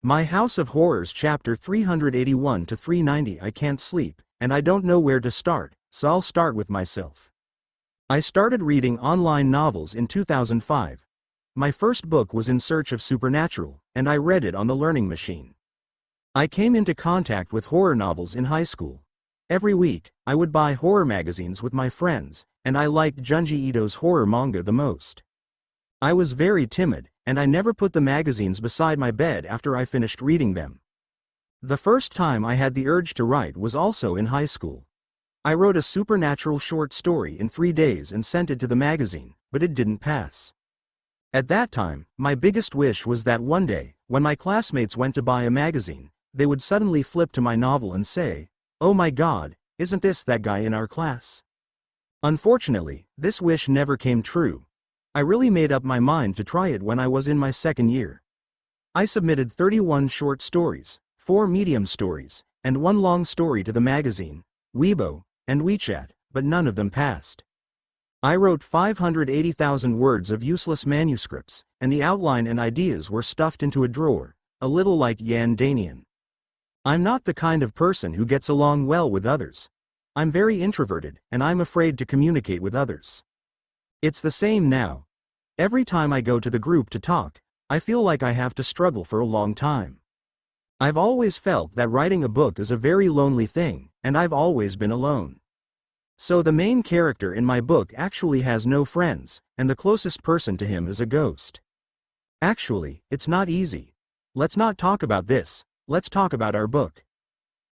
My House of Horrors Chapter 381 to 390. I can't sleep, and I don't know where to start, so I'll start with myself. I started reading online novels in 2005. My first book was In Search of Supernatural, and I read it on the Learning Machine. I came into contact with horror novels in high school. Every week, I would buy horror magazines with my friends, and I liked Junji Ito's horror manga the most. I was very timid, and I never put the magazines beside my bed after I finished reading them. The first time I had the urge to write was also in high school. I wrote a supernatural short story in 3 days and sent it to the magazine, but it didn't pass. At that time, my biggest wish was that one day, when my classmates went to buy a magazine, they would suddenly flip to my novel and say, "Oh my God, isn't this that guy in our class?" Unfortunately, this wish never came true. I really made up my mind to try it when I was in my second year. I submitted 31 short stories, 4 medium stories, and 1 long story to the magazine, Weibo, and WeChat, but none of them passed. I wrote 580,000 words of useless manuscripts, and the outline and ideas were stuffed into a drawer, a little like Yan Danian. I'm not the kind of person who gets along well with others. I'm very introverted, and I'm afraid to communicate with others. It's the same now. Every time I go to the group to talk, I feel like I have to struggle for a long time. I've always felt that writing a book is a very lonely thing, and I've always been alone. So the main character in my book actually has no friends, and the closest person to him is a ghost. Actually, it's not easy. Let's not talk about this, let's talk about our book.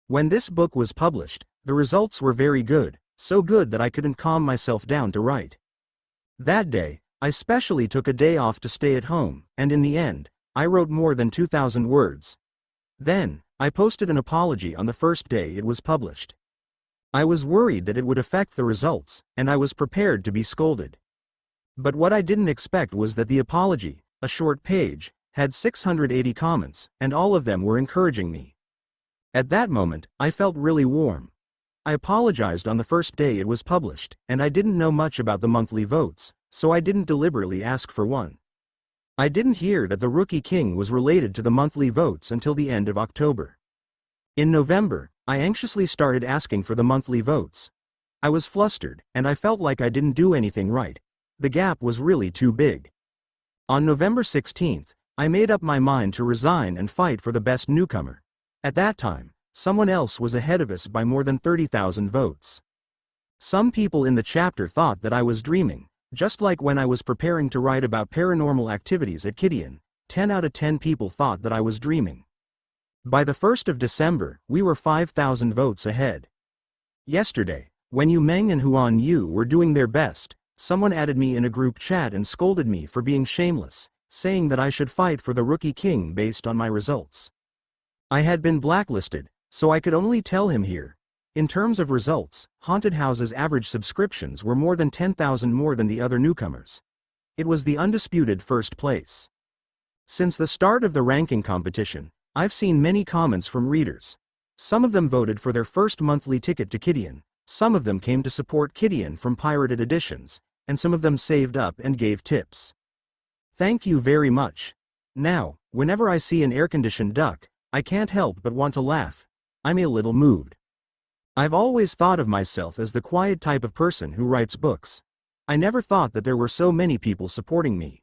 When this book was published, the results were very good, so good that I couldn't calm myself down to write. That day, I specially took a day off to stay at home, and in the end, I wrote more than 2,000 words. Then, I posted an apology on the first day it was published. I was worried that it would affect the results, and I was prepared to be scolded. But what I didn't expect was that the apology, a short page, had 680 comments, and all of them were encouraging me. At that moment, I felt really warm. I apologized on the first day it was published, and I didn't know much about the monthly votes, so I didn't deliberately ask for one. I didn't hear that the Rookie King was related to the monthly votes until the end of October. In November, I anxiously started asking for the monthly votes. I was flustered, and I felt like I didn't do anything right. The gap was really too big. On November 16th, I made up my mind to resign and fight for the best newcomer. At that time, someone else was ahead of us by more than 30,000 votes. Some people in the chapter thought that I was dreaming, just like when I was preparing to write about paranormal activities at Kidian. 10 out of 10 people thought that I was dreaming. By the 1st of December, we were 5,000 votes ahead. Yesterday, when Yu Meng and Huan Yu were doing their best, someone added me in a group chat and scolded me for being shameless, saying that I should fight for the Rookie King based on my results. I had been blacklisted, so I could only tell him here. In terms of results, Haunted House's average subscriptions were more than 10,000 more than the other newcomers. It was the undisputed first place. Since the start of the ranking competition, I've seen many comments from readers. Some of them voted for their first monthly ticket to Kidian, some of them came to support Kidian from pirated editions, and some of them saved up and gave tips. Thank you very much. Now, whenever I see an air-conditioned duck, I can't help but want to laugh. I'm a little moved. I've always thought of myself as the quiet type of person who writes books. I never thought that there were so many people supporting me.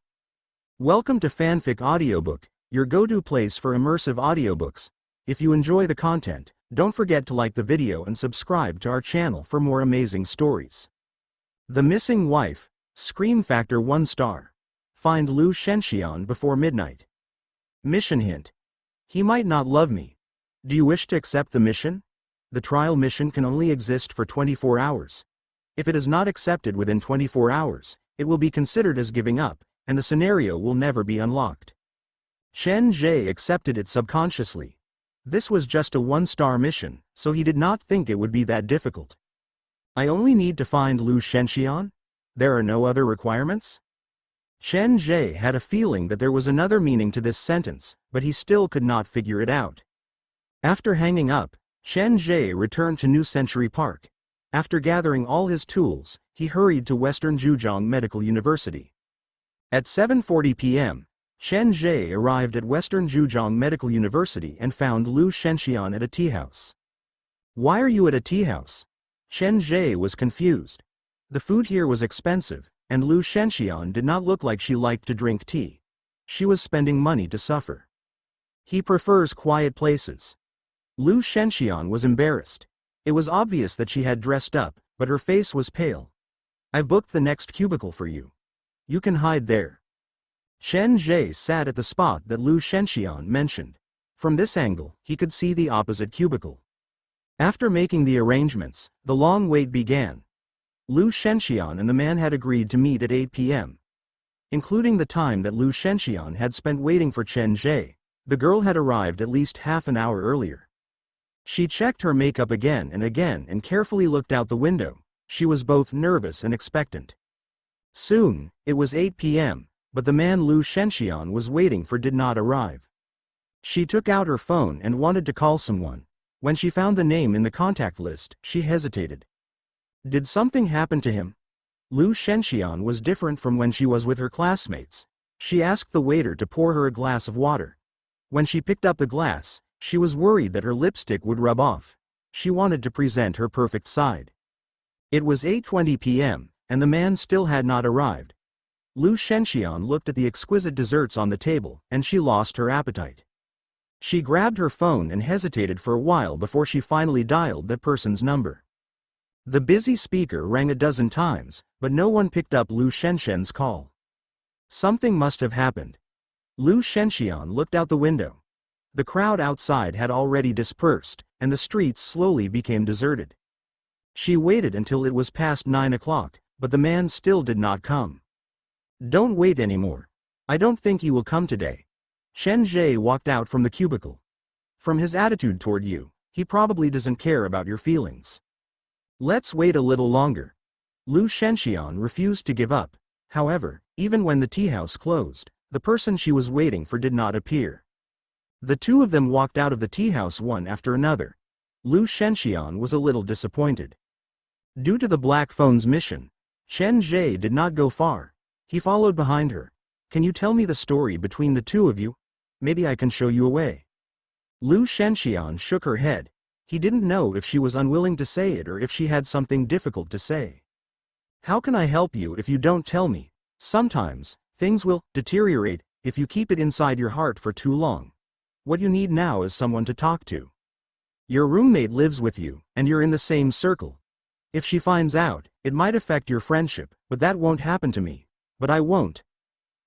Welcome to Fanfic Audiobook, your go-to place for immersive audiobooks. If you enjoy the content, don't forget to like the video and subscribe to our channel for more amazing stories. The Missing Wife, Scream Factor 1 star. Find Lu Shenxian before midnight. Mission hint. He might not love me. Do you wish to accept the mission? The trial mission can only exist for 24 hours. If it is not accepted within 24 hours, it will be considered as giving up, and the scenario will never be unlocked. Chen Ge accepted it subconsciously. This was just a 1-star mission, so he did not think it would be that difficult. I only need to find Lu Shenxian? There are no other requirements? Chen Ge had a feeling that there was another meaning to this sentence, but he still could not figure it out. After hanging up, Chen Ge returned to New Century Park. After gathering all his tools, he hurried to Western Zhejiang Medical University. At 7:40 p.m., Chen Ge arrived at Western Zhejiang Medical University and found Lu Shenxian at a tea house. Why are you at a tea house? Chen Ge was confused. The food here was expensive, and Lu Shenxian did not look like she liked to drink tea. She was spending money to suffer. He prefers quiet places. Lu Shenxian was embarrassed. It was obvious that she had dressed up, but her face was pale. I booked the next cubicle for you. You can hide there. Chen Ge sat at the spot that Lu Shenxian mentioned. From this angle, he could see the opposite cubicle. After making the arrangements, the long wait began. Lu Shenxian and the man had agreed to meet at 8 p.m. Including the time that Lu Shenxian had spent waiting for Chen Ge, the girl had arrived at least half an hour earlier. She checked her makeup again and carefully looked out the window. She was both nervous and expectant. Soon, it was 8 p.m., but the man Lu Shenxian was waiting for did not arrive. She took out her phone and wanted to call someone. When she found the name in the contact list, she hesitated. Did something happen to him? Lu Shenxian was different from when she was with her classmates. She asked the waiter to pour her a glass of water. When she picked up the glass, she was worried that her lipstick would rub off. She wanted to present her perfect side. It was 8:20 p.m., and the man still had not arrived. Lu Shenxian looked at the exquisite desserts on the table, and she lost her appetite. She grabbed her phone and hesitated for a while before she finally dialed that person's number. The busy speaker rang a dozen times, but no one picked up Lu Shenxian's call. Something must have happened. Lu Shenxian looked out the window. The crowd outside had already dispersed, and the streets slowly became deserted. She waited until it was past 9 o'clock, but the man still did not come. Don't wait anymore. I don't think he will come today. Chen Ge walked out from the cubicle. From his attitude toward you, he probably doesn't care about your feelings. Let's wait a little longer. Lu Shenxian refused to give up. However, even when the tea house closed, the person she was waiting for did not appear. The two of them walked out of the tea house one after another. Lu Shenxian was a little disappointed. Due to the black phone's mission, Chen Ge did not go far. He followed behind her. Can you tell me the story between the two of you? Maybe I can show you a way. Lu Shenxian shook her head. He didn't know if she was unwilling to say it or if she had something difficult to say. How can I help you if you don't tell me? Sometimes, things will deteriorate if you keep it inside your heart for too long. What you need now is someone to talk to. Your roommate lives with you, and you're in the same circle. If she finds out, it might affect your friendship, but that won't happen to me. But I won't.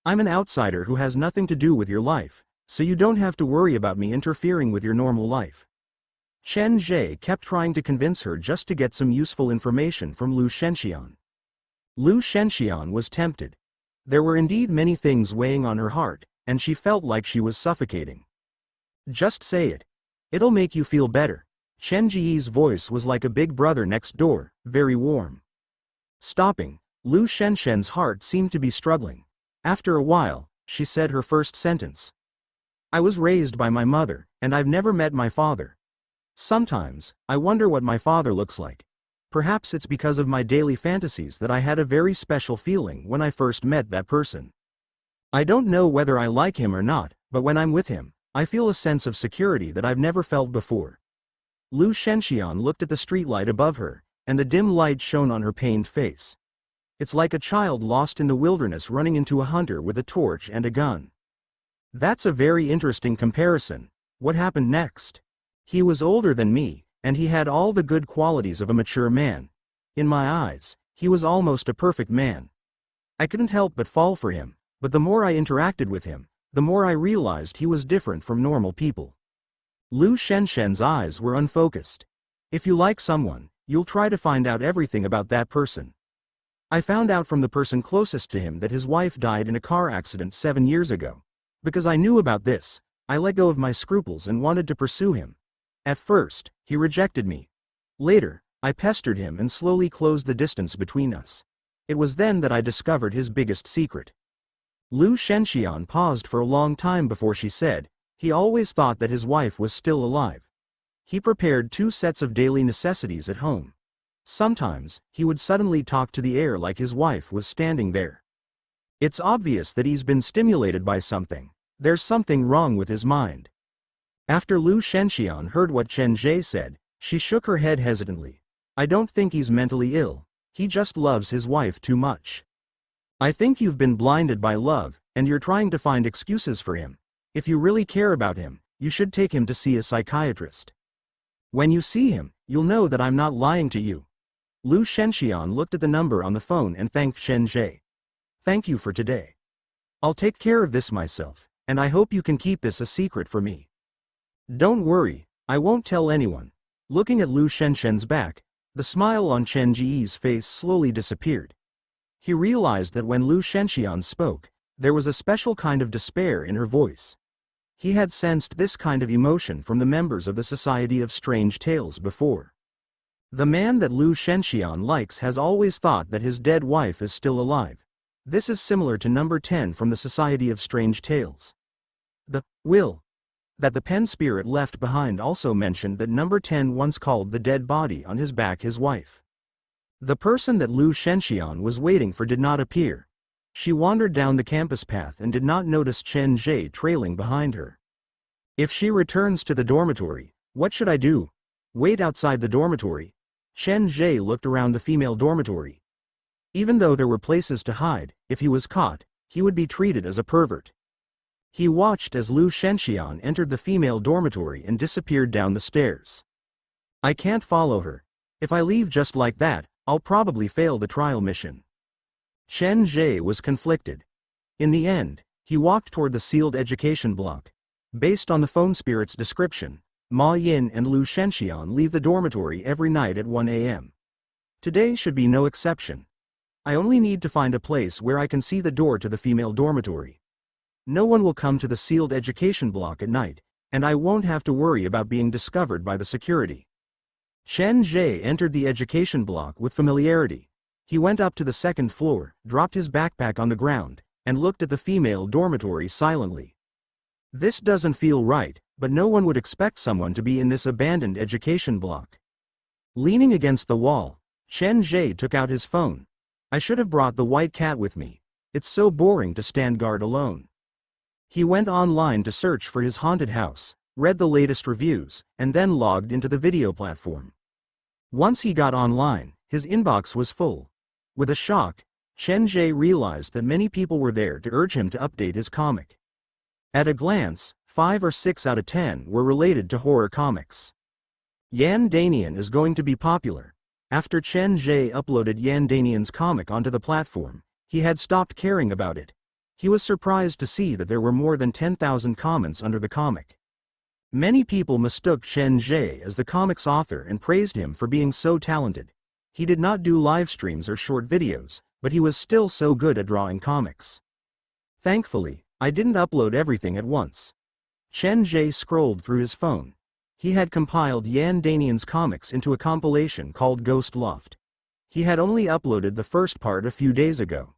I'm an outsider who has nothing to do with your life, so you don't have to worry about me interfering with your normal life. Chen Ge kept trying to convince her just to get some useful information from Lu Shenxian. Lu Shenxian was tempted. There were indeed many things weighing on her heart, and she felt like she was suffocating. Just say it. It'll make you feel better. Chen Ge's voice was like a big brother next door, very warm. Stopping, Lu Shenxian's heart seemed to be struggling. After a while, she said her first sentence. I was raised by my mother, and I've never met my father. Sometimes, I wonder what my father looks like. Perhaps it's because of my daily fantasies that I had a very special feeling when I first met that person. I don't know whether I like him or not, but when I'm with him, I feel a sense of security that I've never felt before. Lu Shenxian looked at the streetlight above her, and the dim light shone on her pained face. It's like a child lost in the wilderness running into a hunter with a torch and a gun. That's a very interesting comparison. What happened next? He was older than me, and he had all the good qualities of a mature man. In my eyes, he was almost a perfect man. I couldn't help but fall for him, but the more I interacted with him, the more I realized he was different from normal people. Lu Shenxian's eyes were unfocused. If you like someone, you'll try to find out everything about that person. I found out from the person closest to him that his wife died in a car accident 7 years ago. Because I knew about this, I let go of my scruples and wanted to pursue him. At first, he rejected me. Later, I pestered him and slowly closed the distance between us. It was then that I discovered his biggest secret. Lu Shenxian paused for a long time before she said, he always thought that his wife was still alive. He prepared 2 sets of daily necessities at home. Sometimes, he would suddenly talk to the air like his wife was standing there. It's obvious that he's been stimulated by something. There's something wrong with his mind. After Lu Shenxian heard what Chen Ge said, she shook her head hesitantly. I don't think he's mentally ill. He just loves his wife too much. I think you've been blinded by love, and you're trying to find excuses for him. If you really care about him, you should take him to see a psychiatrist. When you see him, you'll know that I'm not lying to you. Lu Shenxian looked at the number on the phone and thanked Chen Ge. Thank you for today. I'll take care of this myself, and I hope you can keep this a secret for me. Don't worry, I won't tell anyone. Looking at Lu Shenxian's back, the smile on Chen Ge's face slowly disappeared. He realized that when Lu Shenxian spoke, there was a special kind of despair in her voice. He had sensed this kind of emotion from the members of the Society of Strange Tales before. The man that Lu Shenxian likes has always thought that his dead wife is still alive. This is similar to number 10 from the Society of Strange Tales. The will that the pen spirit left behind also mentioned that number 10 once called the dead body on his back his wife. The person that Lu Shenxian was waiting for did not appear. She wandered down the campus path and did not notice Chen Ge trailing behind her. If she returns to the dormitory, what should I do? Wait outside the dormitory? Chen Ge looked around the female dormitory. Even though there were places to hide, if he was caught, he would be treated as a pervert. He watched as Lu Shenxian entered the female dormitory and disappeared down the stairs. I can't follow her. If I leave just like that, I'll probably fail the trial mission. Chen Ge was conflicted. In the end, he walked toward the sealed education block. Based on the phone spirit's description, Ma Yin and Lu Shenxian leave the dormitory every night at 1 a.m. Today should be no exception. I only need to find a place where I can see the door to the female dormitory. No one will come to the sealed education block at night, and I won't have to worry about being discovered by the security. Chen Ge entered the education block with familiarity. He went up to the second floor, dropped his backpack on the ground, and looked at the female dormitory silently. This doesn't feel right, but no one would expect someone to be in this abandoned education block. Leaning against the wall, Chen Ge took out his phone. I should have brought the white cat with me. It's so boring to stand guard alone. He went online to search for his haunted house, read the latest reviews, and then logged into the video platform. Once he got online, his inbox was full. With a shock, Chen Ge realized that many people were there to urge him to update his comic. At a glance, 5 or 6 out of 10 were related to horror comics. Yan Danian is going to be popular. After Chen Ge uploaded Yan Danian's comic onto the platform, he had stopped caring about it. He was surprised to see that there were more than 10,000 comments under the comic. Many people mistook Chen Ge as the comic's author and praised him for being so talented. He did not do live streams or short videos, but he was still so good at drawing comics. Thankfully, I didn't upload everything at once. Chen Ge scrolled through his phone. He had compiled Yan Danian's comics into a compilation called Ghost Loft. He had only uploaded the first part a few days ago.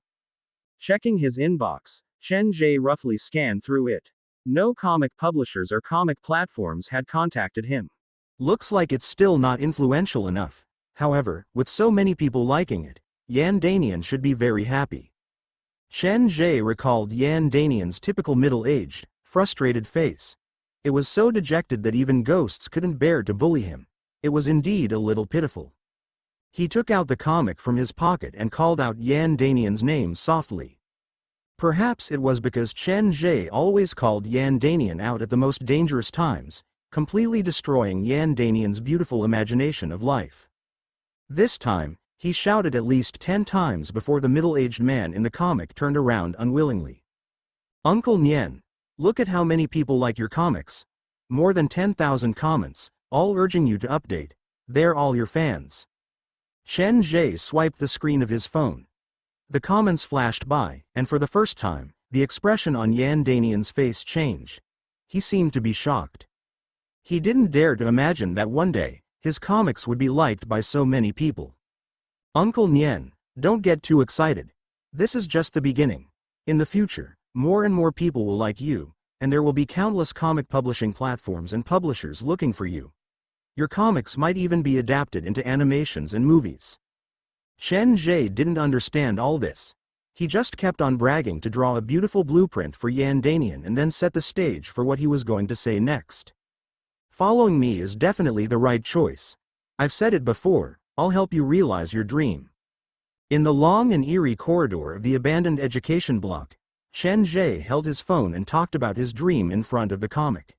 Checking his inbox, Chen Ge roughly scanned through it. No comic publishers or comic platforms had contacted him. Looks like it's still not influential enough. However, with so many people liking it, Yan Danian should be very happy. Chen Ge recalled Yan Danian's typical middle-aged, frustrated face. It was so dejected that even ghosts couldn't bear to bully him. It was indeed a little pitiful. He took out the comic from his pocket and called out Yan Danian's name softly. Perhaps it was because Chen Ge always called Yan Danian out at the most dangerous times, completely destroying Yan Danian's beautiful imagination of life. This time, he shouted at least 10 times before the middle-aged man in the comic turned around unwillingly. Uncle Nian, look at how many people like your comics. More than 10,000 comments, all urging you to update. They're all your fans. Chen Ge swiped the screen of his phone. The comments flashed by, and for the first time, the expression on Yan Danian's face changed. He seemed to be shocked. He didn't dare to imagine that one day, his comics would be liked by so many people. Uncle Nian, don't get too excited. This is just the beginning. In the future, more and more people will like you, and there will be countless comic publishing platforms and publishers looking for you. Your comics might even be adapted into animations and movies. Chen Ge didn't understand all this. He just kept on bragging to draw a beautiful blueprint for Yan Danian and then set the stage for what he was going to say next. Following me is definitely the right choice. I've said it before, I'll help you realize your dream. In the long and eerie corridor of the abandoned education block, Chen Ge held his phone and talked about his dream in front of the comic.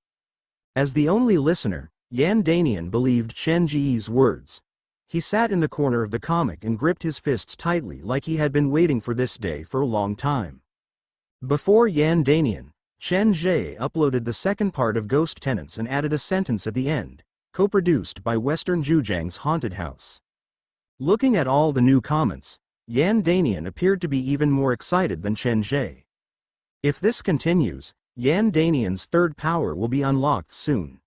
As the only listener, Yan Danian believed Chen Ge's words. He sat in the corner of the comic and gripped his fists tightly like he had been waiting for this day for a long time. Before Yan Danian, Chen Ge uploaded the second part of Ghost Tenants and added a sentence at the end, co-produced by Western Zhujiang's Haunted House. Looking at all the new comments, Yan Danian appeared to be even more excited than Chen Ge. If this continues, Yan Danian's third power will be unlocked soon.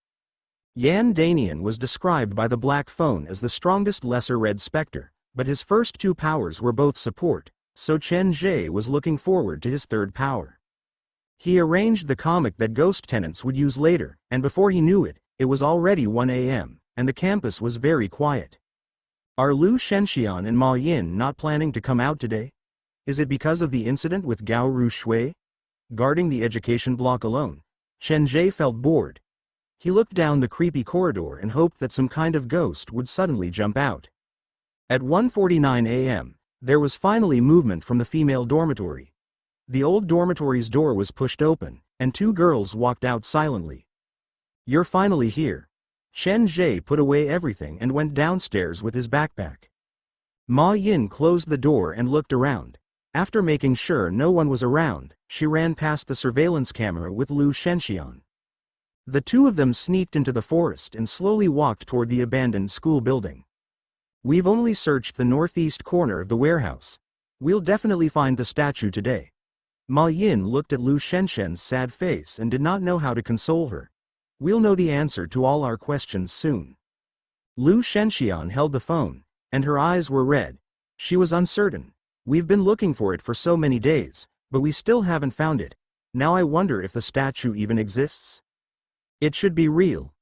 Yan Danian was described by the Black Phone as the strongest Lesser Red Spectre, but his first two powers were both support, so Chen Ge was looking forward to his third power. He arranged the comic that Ghost Tenants would use later, and before he knew it, it was already 1 a.m., and the campus was very quiet. Are Lu Shenxian and Ma Yin not planning to come out today? Is it because of the incident with Gao Ru Shui? Guarding the education block alone, Chen Ge felt bored. He looked down the creepy corridor and hoped that some kind of ghost would suddenly jump out. At 1:49 a.m., there was finally movement from the female dormitory. The old dormitory's door was pushed open, and two girls walked out silently. "You're finally here." Chen Ge put away everything and went downstairs with his backpack. Ma Yin closed the door and looked around. After making sure no one was around, she ran past the surveillance camera with Lu Shenxian. The two of them sneaked into the forest and slowly walked toward the abandoned school building. "We've only searched the northeast corner of the warehouse. We'll definitely find the statue today." Ma Yin looked at Lu Shenxian's sad face and did not know how to console her. "We'll know the answer to all our questions soon." Lu Shenxian held the phone, and her eyes were red. She was uncertain. "We've been looking for it for so many days, but we still haven't found it. Now I wonder if the statue even exists. It should be real."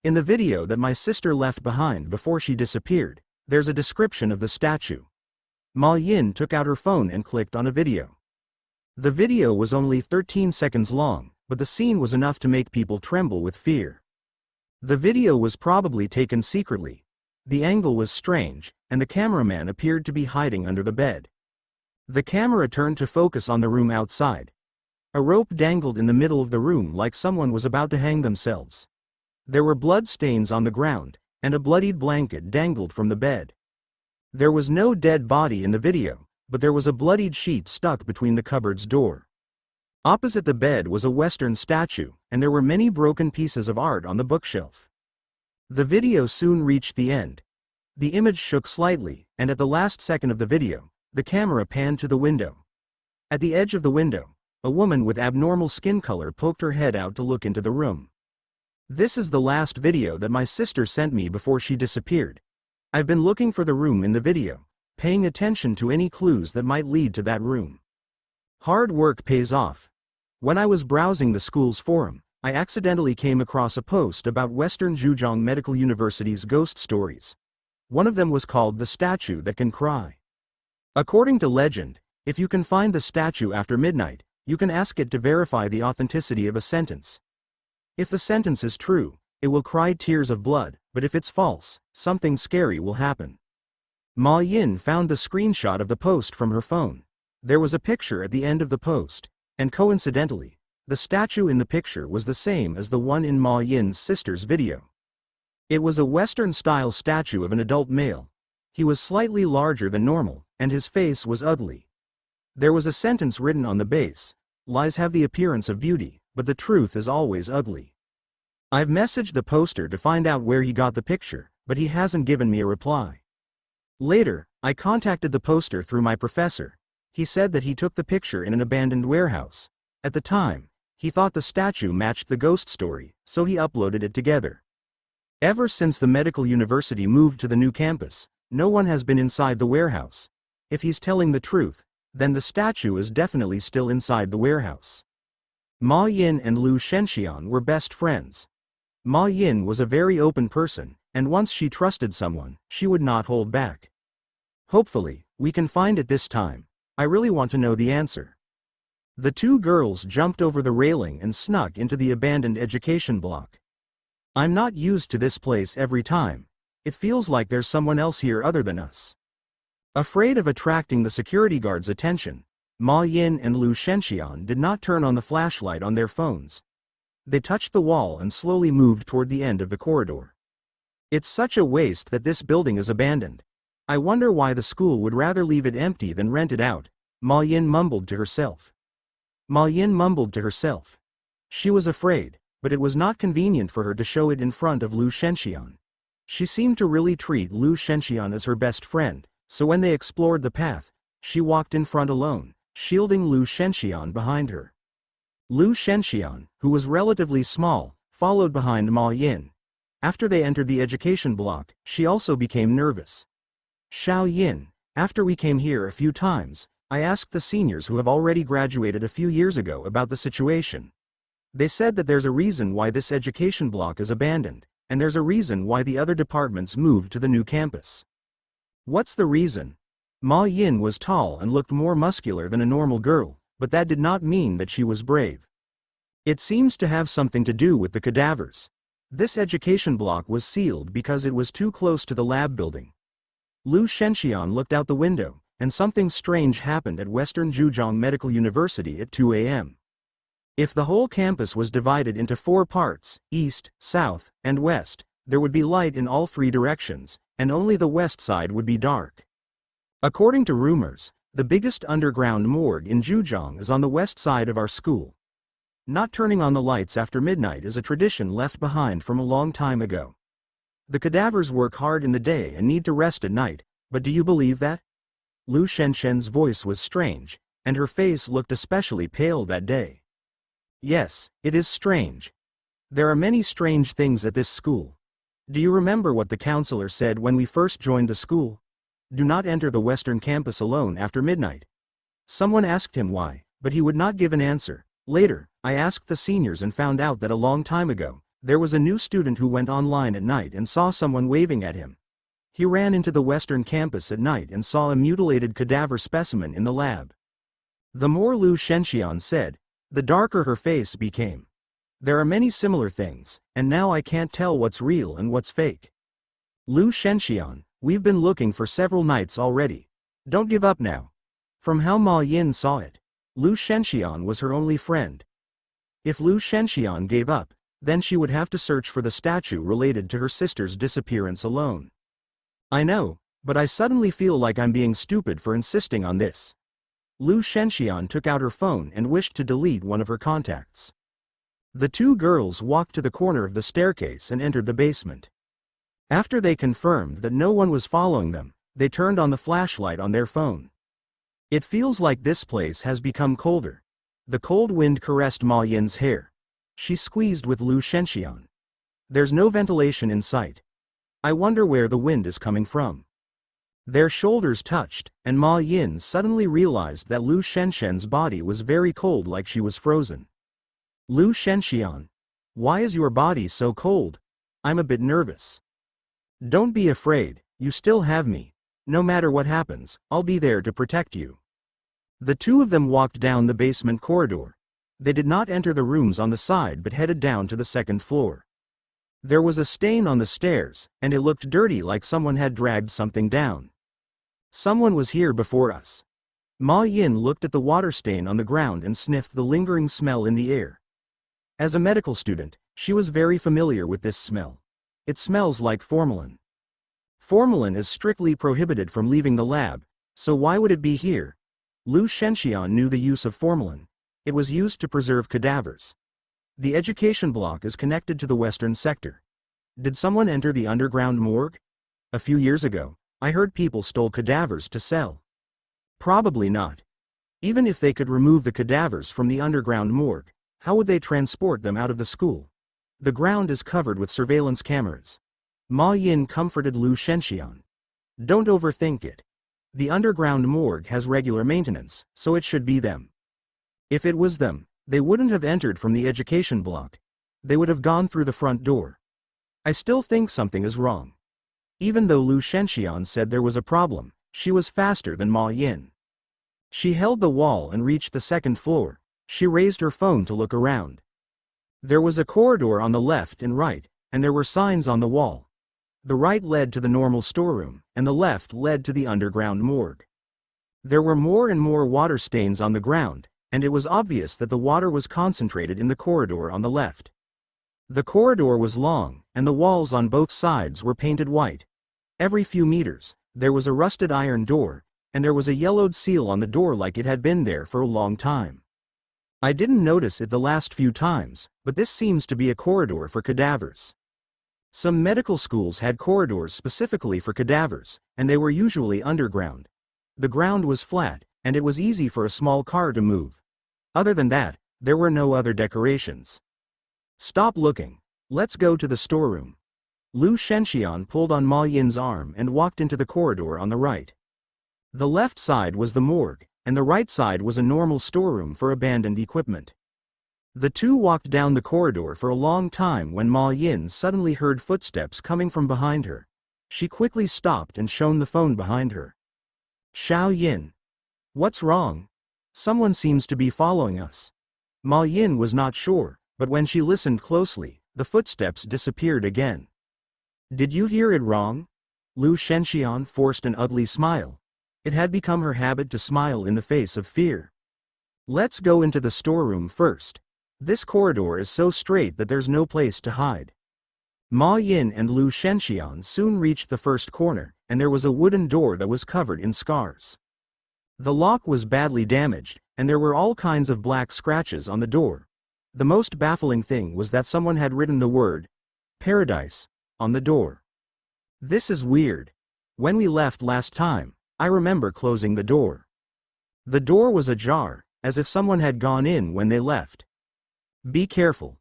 In the video that my sister left behind before she disappeared, there's a description of the statue. Ma Yin took out her phone and clicked on a video. The video was only 13 seconds long, but the scene was enough to make people tremble with fear. The video was probably taken secretly. The angle was strange, and the cameraman appeared to be hiding under the bed. The camera turned to focus on the room outside. A rope dangled in the middle of the room like someone was about to hang themselves. There were blood stains on the ground, and a bloodied blanket dangled from the bed. There was no dead body in the video, but there was a bloodied sheet stuck between the cupboard's door. Opposite the bed was a Western statue, and there were many broken pieces of art on the bookshelf. The video soon reached the end. The image shook slightly, and at the last second of the video, the camera panned to the window. At the edge of the window, a woman with abnormal skin color poked her head out to look into the room. "This is the last video that my sister sent me before she disappeared. I've been looking for the room in the video, paying attention to any clues that might lead to that room. Hard work pays off. When I was browsing the school's forum, I accidentally came across a post about Western Zhujiang Medical University's ghost stories. One of them was called The Statue That Can Cry. According to legend, if you can find the statue after midnight, you can ask it to verify the authenticity of a sentence. If the sentence is true, it will cry tears of blood, but if it's false, something scary will happen." Ma Yin found the screenshot of the post from her phone. There was a picture at the end of the post, and coincidentally, the statue in the picture was the same as the one in Ma Yin's sister's video. It was a Western-style statue of an adult male. He was slightly larger than normal, and his face was ugly. There was a sentence written on the base: "Lies have the appearance of beauty, but the truth is always ugly." I've messaged the poster to find out where he got the picture, but he hasn't given me a reply. Later, I contacted the poster through my professor. He said that he took the picture in an abandoned warehouse. At the time, he thought the statue matched the ghost story, so he uploaded it together. Ever since the medical university moved to the new campus, no one has been inside the warehouse. If he's telling the truth, then the statue is definitely still inside the warehouse. Ma Yin and Lu Shenxian were best friends. Ma Yin was a very open person, and once she trusted someone, she would not hold back. "Hopefully, we can find it this time. I really want to know the answer. The two girls jumped over the railing and snuck into the abandoned education block. I'm not used to this place every time. It feels like there's someone else here other than us. Afraid of attracting the security guard's attention, Ma Yin and Lu Shenxian did not turn on the flashlight on their phones. They touched the wall and slowly moved toward the end of the corridor. It's such a waste that this building is abandoned. I wonder why the school would rather leave it empty than rent it out, Ma Yin mumbled to herself. She was afraid, but it was not convenient for her to show it in front of Lu Shenxian. She seemed to really treat Lu Shenxian as her best friend, so when they explored the path, she walked in front alone, shielding Lu Shenxian behind her. Lu Shenxian, who was relatively small, followed behind Ma Yin. After they entered the education block, she also became nervous. Xiao Yin, after we came here a few times, I asked the seniors who have already graduated a few years ago about the situation. They said that there's a reason why this education block is abandoned, and there's a reason why the other departments moved to the new campus. What's the reason? Ma Yin was tall and looked more muscular than a normal girl, but that did not mean that she was brave. It seems to have something to do with the cadavers. This education block was sealed because it was too close to the lab building. Lu Shenxian looked out the window, and something strange happened at Western Zhejiang Medical University at 2 a.m. If the whole campus was divided into 4 parts, east, south, and west, there would be light in all 3 directions, and only the west side would be dark. According to rumors, the biggest underground morgue in Zhejiang is on the west side of our school. Not turning on the lights after midnight is a tradition left behind from a long time ago. The cadavers work hard in the day and need to rest at night, but do you believe that? Lu Shenshen's voice was strange, and her face looked especially pale that day. Yes, it is strange. There are many strange things at this school. Do you remember what the counselor said when we first joined the school? Do not enter the western campus alone after midnight. Someone asked him why, but he would not give an answer. Later, I asked the seniors and found out that a long time ago, there was a new student who went online at night and saw someone waving at him. He ran into the western campus at night and saw a mutilated cadaver specimen in the lab. The more Lu Shenxian said, the darker her face became. There are many similar things, and now I can't tell what's real and what's fake. Lu Shenxian, we've been looking for several nights already. Don't give up now. From how Ma Yin saw it, Lu Shenxian was her only friend. If Lu Shenxian gave up, then she would have to search for the statue related to her sister's disappearance alone. I know, but I suddenly feel like I'm being stupid for insisting on this. Lu Shenxian took out her phone and wished to delete one of her contacts. The two girls walked to the corner of the staircase and entered the basement. After they confirmed that no one was following them, they turned on the flashlight on their phone. It feels like this place has become colder. The cold wind caressed Ma Yin's hair. She squeezed with Lu Shenxian. There's no ventilation in sight. I wonder where the wind is coming from. Their shoulders touched, and Ma Yin suddenly realized that Lu Shenshen's body was very cold, like she was frozen. Lu Shenxian, why is your body so cold? I'm a bit nervous. Don't be afraid, you still have me. No matter what happens, I'll be there to protect you. The two of them walked down the basement corridor. They did not enter the rooms on the side but headed down to the second floor. There was a stain on the stairs, and it looked dirty, like someone had dragged something down. Someone was here before us. Ma Yin looked at the water stain on the ground and sniffed the lingering smell in the air. As a medical student, she was very familiar with this smell. It smells like formalin. Formalin is strictly prohibited from leaving the lab, so why would it be here? Lu Shenxian knew the use of formalin. It was used to preserve cadavers. The education block is connected to the western sector. Did someone enter the underground morgue? A few years ago, I heard people stole cadavers to sell. Probably not. Even if they could remove the cadavers from the underground morgue, how would they transport them out of the school? The ground is covered with surveillance cameras. Ma Yin comforted Lu Shenxian. Don't overthink it. The underground morgue has regular maintenance, so it should be them. If it was them, they wouldn't have entered from the education block. They would have gone through the front door. I still think something is wrong. Even though Lu Shenxian said there was a problem, she was faster than Ma Yin. She held the wall and reached the second floor. She raised her phone to look around. There was a corridor on the left and right, and there were signs on the wall. The right led to the normal storeroom, and the left led to the underground morgue. There were more and more water stains on the ground, and it was obvious that the water was concentrated in the corridor on the left. The corridor was long, and the walls on both sides were painted white. Every few meters, there was a rusted iron door, and there was a yellowed seal on the door like it had been there for a long time. I didn't notice it the last few times, but this seems to be a corridor for cadavers. Some medical schools had corridors specifically for cadavers, and they were usually underground. The ground was flat, and it was easy for a small car to move. Other than that, there were no other decorations. Stop looking. Let's go to the storeroom. Lu Shenxian pulled on Ma Yin's arm and walked into the corridor on the right. The left side was the morgue, and the right side was a normal storeroom for abandoned equipment. The two walked down the corridor for a long time when Ma Yin suddenly heard footsteps coming from behind her. She quickly stopped and shone the phone behind her. Xiao Yin. What's wrong? Someone seems to be following us. Ma Yin was not sure, but when she listened closely, the footsteps disappeared again. Did you hear it wrong? Lu Shenxian forced an ugly smile. It had become her habit to smile in the face of fear. Let's go into the storeroom first. This corridor is so straight that there's no place to hide. Ma Yin and Lu Shenxian soon reached the first corner, and there was a wooden door that was covered in scars. The lock was badly damaged, and there were all kinds of black scratches on the door. The most baffling thing was that someone had written the word paradise on the door. This is weird. When we left last time, I remember closing the door. The door was ajar, as if someone had gone in when they left. Be careful.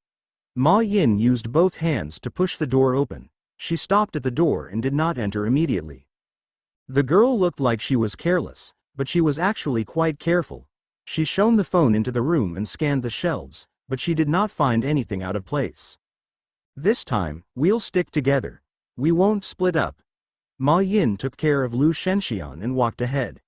Ma Yin used both hands to push the door open. She stopped at the door and did not enter immediately. The girl looked like she was careless, but she was actually quite careful. She shone the phone into the room and scanned the shelves, but she did not find anything out of place. This time, we'll stick together. We won't split up. Ma Yin took care of Lu Shenxian and walked ahead.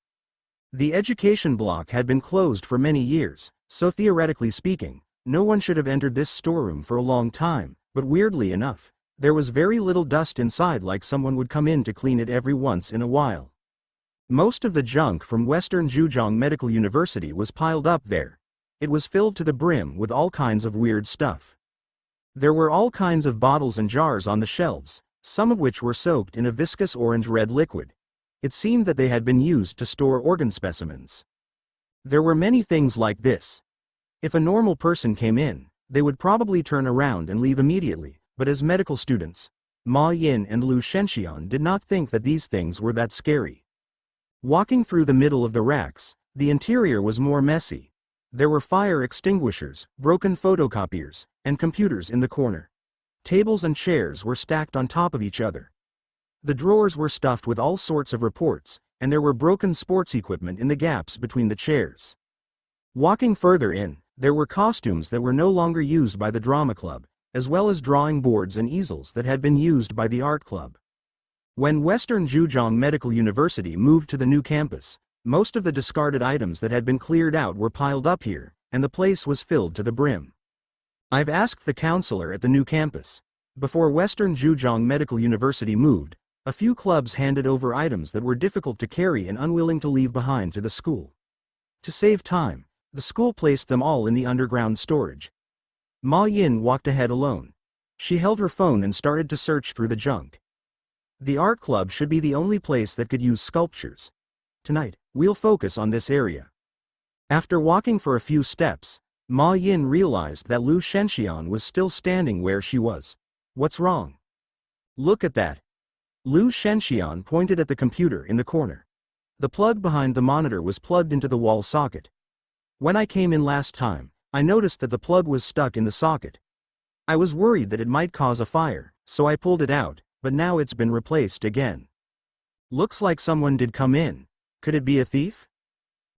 The education block had been closed for many years, so theoretically speaking, no one should have entered this storeroom for a long time, but weirdly enough, there was very little dust inside, like someone would come in to clean it every once in a while. Most of the junk from Western Zhejiang Medical University was piled up there. It was filled to the brim with all kinds of weird stuff. There were all kinds of bottles and jars on the shelves, some of which were soaked in a viscous orange-red liquid. It seemed that they had been used to store organ specimens. There were many things like this. If a normal person came in, they would probably turn around and leave immediately, but as medical students, Ma Yin and Lu Shenxian did not think that these things were that scary. Walking through the middle of the racks, the interior was more messy. There were fire extinguishers, broken photocopiers, and computers in the corner. Tables and chairs were stacked on top of each other. The drawers were stuffed with all sorts of reports, and there were broken sports equipment in the gaps between the chairs. Walking further in, there were costumes that were no longer used by the drama club, as well as drawing boards and easels that had been used by the art club. When Western Zhejiang Medical University moved to the new campus, most of the discarded items that had been cleared out were piled up here, and the place was filled to the brim. I've asked the counselor at the new campus. Before Western Zhejiang Medical University moved, a few clubs handed over items that were difficult to carry and unwilling to leave behind to the school. To save time, the school placed them all in the underground storage. Ma Yin walked ahead alone. She held her phone and started to search through the junk. The art club should be the only place that could use sculptures. Tonight, we'll focus on this area. After walking for a few steps, Ma Yin realized that Lu Shenxian was still standing where she was. What's wrong? Look at that. Lu Shenxian pointed at the computer in the corner. The plug behind the monitor was plugged into the wall socket. When I came in last time, I noticed that the plug was stuck in the socket. I was worried that it might cause a fire, so I pulled it out, but now it's been replaced again. Looks like someone did come in. Could it be a thief?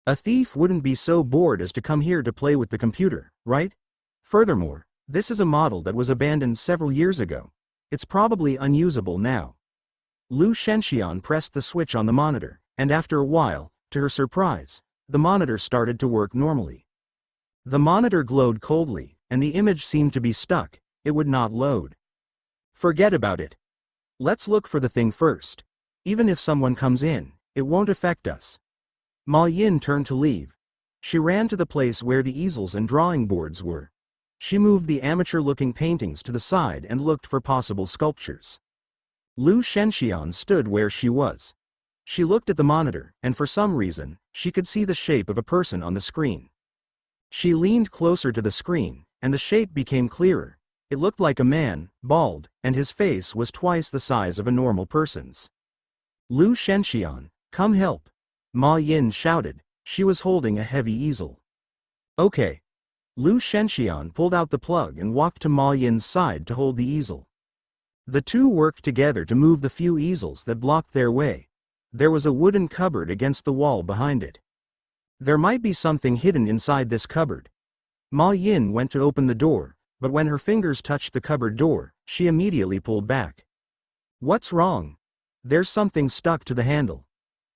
A thief wouldn't be so bored as to come here to play with the computer, right? Furthermore, this is a model that was abandoned several years ago. It's probably unusable now. Lu Shenxian pressed the switch on the monitor, and after a while, to her surprise, the monitor started to work normally. The monitor glowed coldly, and the image seemed to be stuck. It would not load. Forget about it. Let's look for the thing first. Even if someone comes in, it won't affect us. Ma Yin turned to leave. She ran to the place where the easels and drawing boards were. She moved the amateur-looking paintings to the side and looked for possible sculptures. Lu Shenxian stood where she was. She looked at the monitor, and for some reason, she could see the shape of a person on the screen. She leaned closer to the screen, and the shape became clearer. It looked like a man, bald, and his face was twice the size of a normal person's. Lu Shenxian, come help. Ma Yin shouted. She was holding a heavy easel. Okay. Lu Shenxian pulled out the plug and walked to Ma Yin's side to hold the easel. The two worked together to move the few easels that blocked their way. There was a wooden cupboard against the wall behind it. There might be something hidden inside this cupboard. Ma Yin went to open the door, but when her fingers touched the cupboard door, she immediately pulled back. What's wrong? There's something stuck to the handle.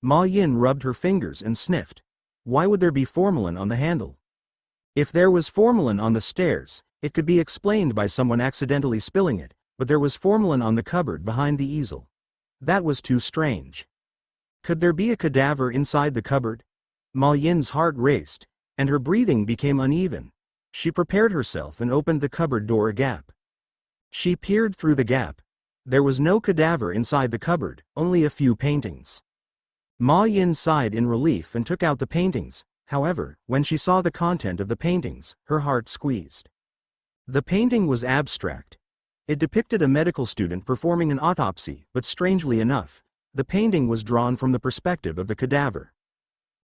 Ma Yin rubbed her fingers and sniffed. Why would there be formalin on the handle? If there was formalin on the stairs, it could be explained by someone accidentally spilling it, but there was formalin on the cupboard behind the easel. That was too strange. Could there be a cadaver inside the cupboard? Ma Yin's heart raced, and her breathing became uneven. She prepared herself and opened the cupboard door a gap. She peered through the gap. There was no cadaver inside the cupboard, only a few paintings. Ma Yin sighed in relief and took out the paintings. However, when she saw the content of the paintings, her heart squeezed. The painting was abstract. It depicted a medical student performing an autopsy, but strangely enough, the painting was drawn from the perspective of the cadaver.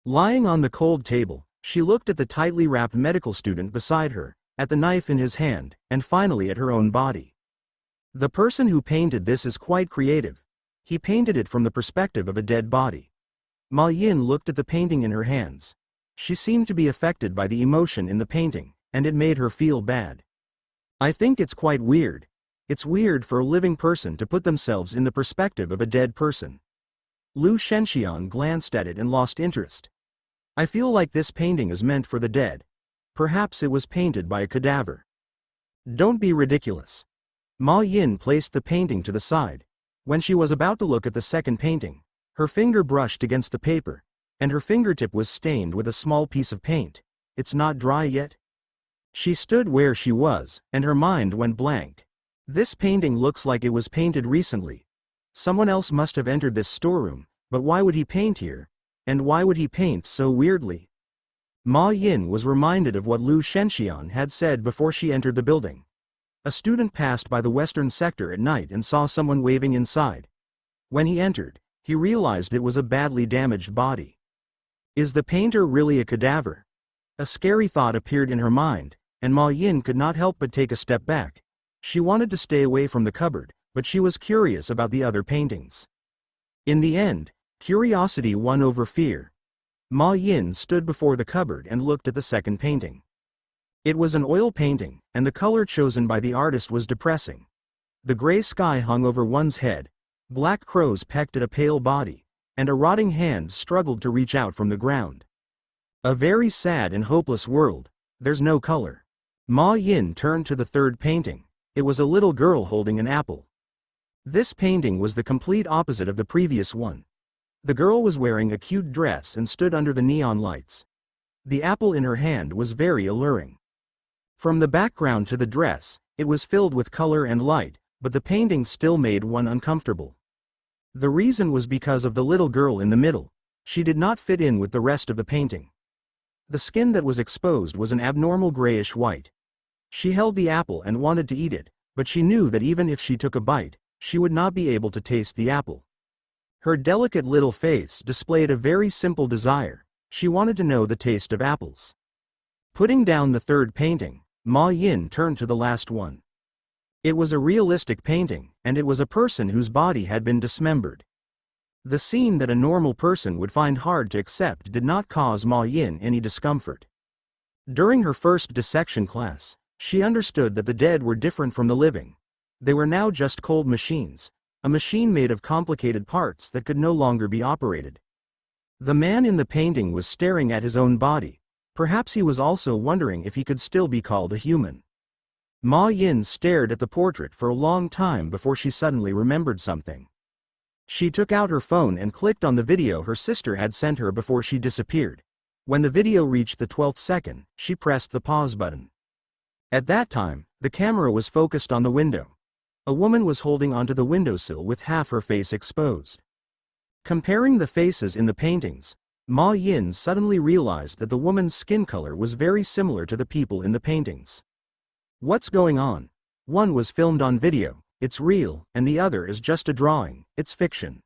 Lying on the cold table, she looked at the tightly wrapped medical student beside her, at the knife in his hand, and finally at her own body. The person who painted this is quite creative. He painted it from the perspective of a dead body. Ma Yin looked at the painting in her hands. She seemed to be affected by the emotion in the painting, and it made her feel bad. I think it's quite weird. It's weird for a living person to put themselves in the perspective of a dead person. Lu Shenxian glanced at it and lost interest. I feel like this painting is meant for the dead. Perhaps it was painted by a cadaver. Don't be ridiculous. Ma Yin placed the painting to the side. When she was about to look at the second painting, her finger brushed against the paper, and her fingertip was stained with a small piece of paint. It's not dry yet? She stood where she was, and her mind went blank. This painting looks like it was painted recently. Someone else must have entered this storeroom, but why would he paint here? And why would he paint so weirdly? Ma Yin was reminded of what Lu Shenxian had said before she entered the building. A student passed by the western sector at night and saw someone waving inside. When he entered, he realized it was a badly damaged body. Is the painter really a cadaver? A scary thought appeared in her mind, and Ma Yin could not help but take a step back. She wanted to stay away from the cupboard, but she was curious about the other paintings. In the end, curiosity won over fear. Ma Yin stood before the cupboard and looked at the second painting. It was an oil painting, and the color chosen by the artist was depressing. The gray sky hung over one's head, black crows pecked at a pale body, and a rotting hand struggled to reach out from the ground. A very sad and hopeless world. There's no color. Ma Yin turned to the third painting. It was a little girl holding an apple. This painting was the complete opposite of the previous one. The girl was wearing a cute dress and stood under the neon lights. The apple in her hand was very alluring. From the background to the dress, it was filled with color and light, but the painting still made one uncomfortable. The reason was because of the little girl in the middle. She did not fit in with the rest of the painting. The skin that was exposed was an abnormal grayish white. She held the apple and wanted to eat it, but she knew that even if she took a bite, she would not be able to taste the apple. Her delicate little face displayed a very simple desire. She wanted to know the taste of apples. Putting down the third painting, Ma Yin turned to the last one. It was a realistic painting, and it was a person whose body had been dismembered. The scene that a normal person would find hard to accept did not cause Ma Yin any discomfort. During her first dissection class, she understood that the dead were different from the living. They were now just cold machines, a machine made of complicated parts that could no longer be operated. The man in the painting was staring at his own body. Perhaps he was also wondering if he could still be called a human. Ma Yin stared at the portrait for a long time before she suddenly remembered something. She took out her phone and clicked on the video her sister had sent her before she disappeared. When the video reached the 12th second, she pressed the pause button. At that time, the camera was focused on the window. A woman was holding onto the windowsill with half her face exposed. Comparing the faces in the paintings, Ma Yin suddenly realized that the woman's skin color was very similar to the people in the paintings. What's going on? One was filmed on video, it's real, and the other is just a drawing, it's fiction.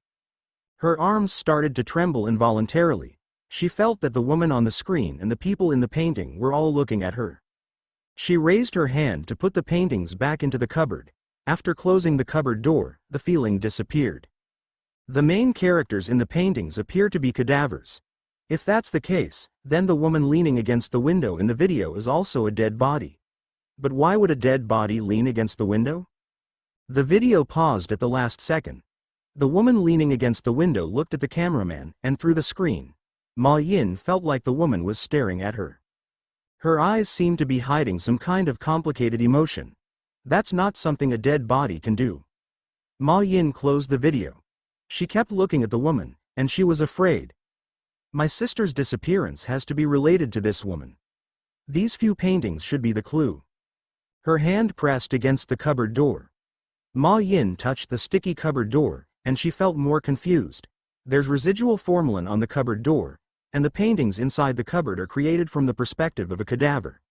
Her arms started to tremble involuntarily. She felt that the woman on the screen and the people in the painting were all looking at her. She raised her hand to put the paintings back into the cupboard. After closing the cupboard door, the feeling disappeared. The main characters in the paintings appear to be cadavers. If that's the case, then the woman leaning against the window in the video is also a dead body. But why would a dead body lean against the window? The video paused at the last second. The woman leaning against the window looked at the cameraman, and through the screen, Ma Yin felt like the woman was staring at her. Her eyes seemed to be hiding some kind of complicated emotion. That's not something a dead body can do. Ma Yin closed the video. She kept looking at the woman, and she was afraid. My sister's disappearance has to be related to this woman. These few paintings should be the clue. Her hand pressed against the cupboard door. Ma Yin touched the sticky cupboard door, and she felt more confused. There's residual formalin on the cupboard door, and the paintings inside the cupboard are created from the perspective of a cadaver.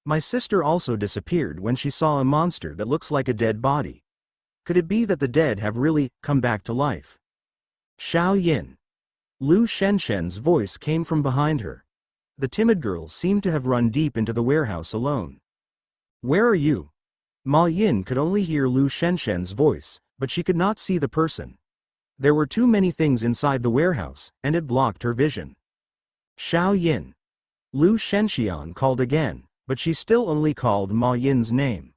My sister also disappeared when she saw a monster that looks like a dead body. Could it be that the dead have really come back to life? Xiao Yin. Lu Shenshen's voice came from behind her. The timid girl seemed to have run deep into the warehouse alone. Where are you? Ma Yin could only hear Lu Shenshen's voice, but she could not see the person. There were too many things inside the warehouse, and it blocked her vision. Xiao Yin. Lu Shenxian called again, but she still only called Ma Yin's name.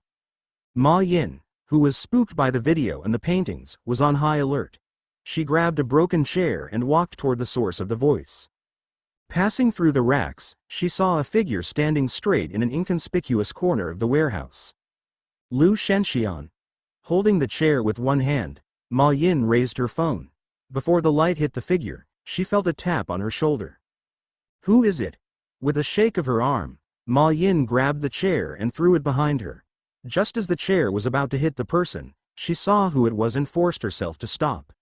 Ma Yin, who was spooked by the video and the paintings, was on high alert. She grabbed a broken chair and walked toward the source of the voice. Passing through the racks, she saw a figure standing straight in an inconspicuous corner of the warehouse. Lu Shenxian. Holding the chair with one hand, Ma Yin raised her phone. Before the light hit the figure, she felt a tap on her shoulder. Who is it? With a shake of her arm, Ma Yin grabbed the chair and threw it behind her. Just as the chair was about to hit the person, she saw who it was and forced herself to stop.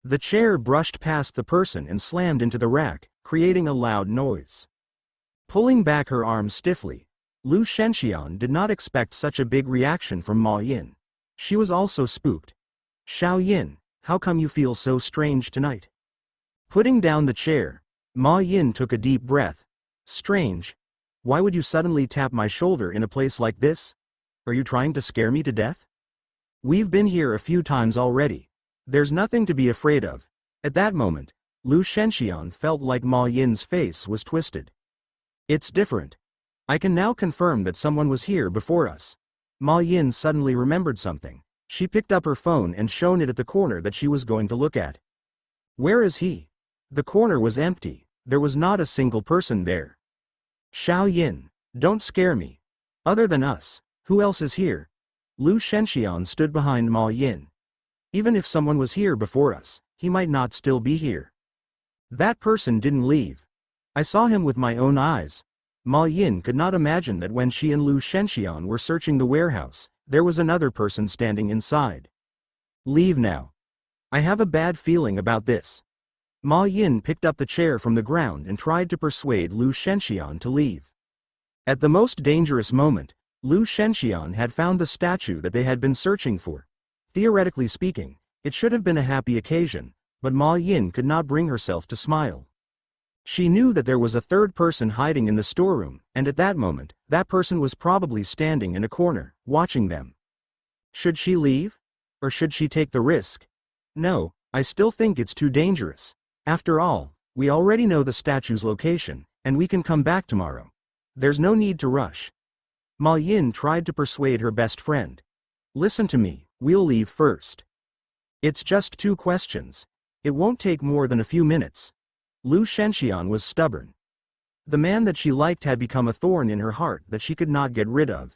The chair brushed past the person and slammed into the rack, creating a loud noise. Pulling back her arm stiffly, Lu Shenxian did not expect such a big reaction from Ma Yin. She was also spooked. Xiao Yin, how come you feel so strange tonight? Putting down the chair, Ma Yin took a deep breath. Strange? Why would you suddenly tap my shoulder in a place like this? Are you trying to scare me to death? We've been here a few times already. There's nothing to be afraid of. At that moment, Lu Shenxian felt like Ma Yin's face was twisted. It's different. I can now confirm that someone was here before us. Ma Yin suddenly remembered something. She picked up her phone and shone it at the corner that she was going to look at. Where is he? The corner was empty. There was not a single person there. Xiao Yin, don't scare me. Other than us, who else is here? Lu Shenxian stood behind Ma Yin. Even if someone was here before us, he might not still be here. That person didn't leave. I saw him with my own eyes. Ma Yin could not imagine that when she and Lu Shenxian were searching the warehouse, there was another person standing inside. Leave now. I have a bad feeling about this. Ma Yin picked up the chair from the ground and tried to persuade Lu Shenxian to leave. At the most dangerous moment, Lu Shenxian had found the statue that they had been searching for. Theoretically speaking, it should have been a happy occasion, but Ma Yin could not bring herself to smile. She knew that there was a third person hiding in the storeroom, and at that moment, that person was probably standing in a corner, watching them. Should she leave? Or should she take the risk? No, I still think it's too dangerous. After all, we already know the statue's location, and we can come back tomorrow. There's no need to rush. Ma Yin tried to persuade her best friend. Listen to me, we'll leave first. It's just 2 questions. It won't take more than a few minutes. Lu Shenxian was stubborn. The man that she liked had become a thorn in her heart that she could not get rid of.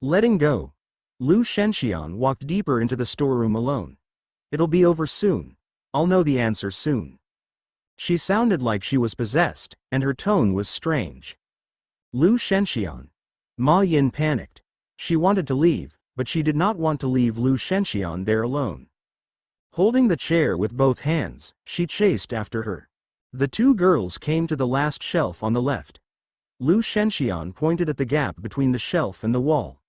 Letting go, Lu Shenxian walked deeper into the storeroom alone. It'll be over soon. I'll know the answer soon. She sounded like she was possessed, and her tone was strange. Lu Shenxian. Ma Yin panicked. She wanted to leave, but she did not want to leave Lu Shenxian there alone. Holding the chair with both hands, she chased after her. The two girls came to the last shelf on the left. Lu Shenxian pointed at the gap between the shelf and the wall.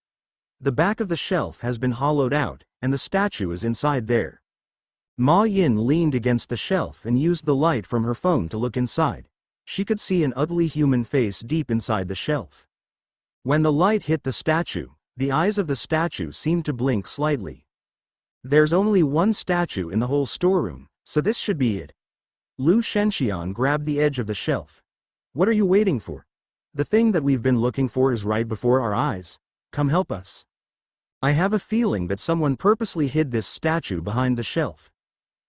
The back of the shelf has been hollowed out, and the statue is inside there. Ma Yin leaned against the shelf and used the light from her phone to look inside. She could see an ugly human face deep inside the shelf. When the light hit the statue, the eyes of the statue seemed to blink slightly. There's only one statue in the whole storeroom, so this should be it. Lu Shenxian grabbed the edge of the shelf. What are you waiting for? The thing that we've been looking for is right before our eyes. Come help us. I have a feeling that someone purposely hid this statue behind the shelf.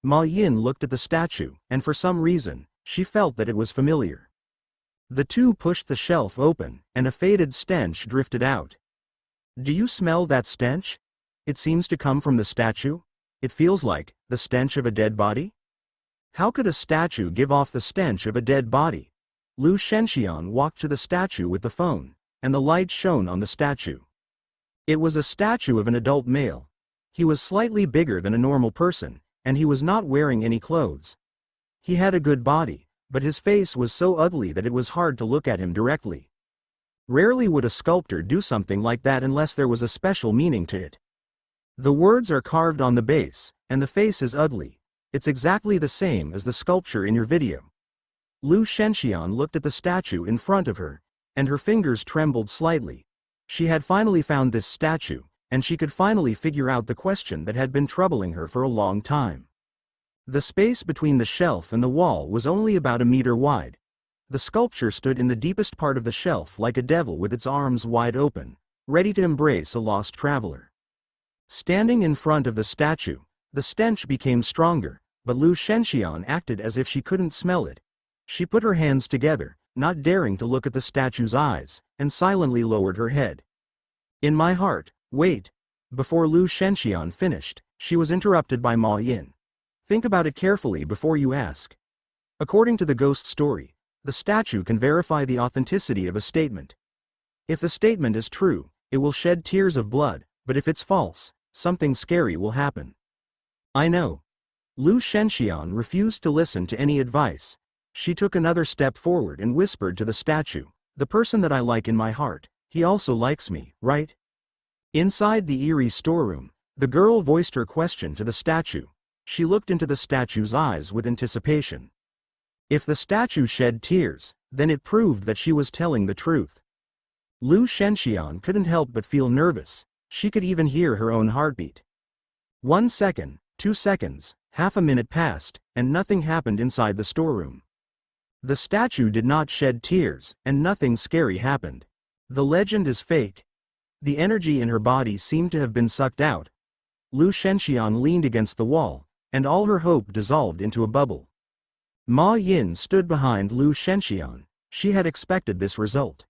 Ma Yin looked at the statue, and for some reason, she felt that it was familiar. The two pushed the shelf open, and a faded stench drifted out. Do you smell that stench? It seems to come from the statue. It feels like the stench of a dead body. How could a statue give off the stench of a dead body? Lu Shenxian walked to the statue with the phone, and the light shone on the statue. It was a statue of an adult male. He was slightly bigger than a normal person, and he was not wearing any clothes. He had a good body, but his face was so ugly that it was hard to look at him directly. Rarely would a sculptor do something like that unless there was a special meaning to it. The words are carved on the base, and the face is ugly. It's exactly the same as the sculpture in your video. Lu Shenxian looked at the statue in front of her, and her fingers trembled slightly. She had finally found this statue, and she could finally figure out the question that had been troubling her for a long time. The space between the shelf and the wall was only about a meter wide. The sculpture stood in the deepest part of the shelf like a devil with its arms wide open, ready to embrace a lost traveler. Standing in front of the statue, the stench became stronger, but Lu Shenxian acted as if she couldn't smell it. She put her hands together, not daring to look at the statue's eyes, and silently lowered her head. In my heart, wait. Before Lu Shenxian finished, she was interrupted by Ma Yin. Think about it carefully before you ask. According to the ghost story, the statue can verify the authenticity of a statement. If the statement is true, it will shed tears of blood, but if it's false, something scary will happen. I know. Lu Shenxian refused to listen to any advice. She took another step forward and whispered to the statue, the person that I like in my heart, he also likes me, right? Inside the eerie storeroom, the girl voiced her question to the statue. She looked into the statue's eyes with anticipation. If the statue shed tears, then it proved that she was telling the truth. Lu Shenxian couldn't help but feel nervous. She could even hear her own heartbeat. 1 second, 2 seconds, half a minute passed, and nothing happened inside the storeroom. The statue did not shed tears, and nothing scary happened. The legend is fake. The energy in her body seemed to have been sucked out. Lu Shenxian leaned against the wall, and all her hope dissolved into a bubble. Ma Yin stood behind Lu Shenxian. She had expected this result.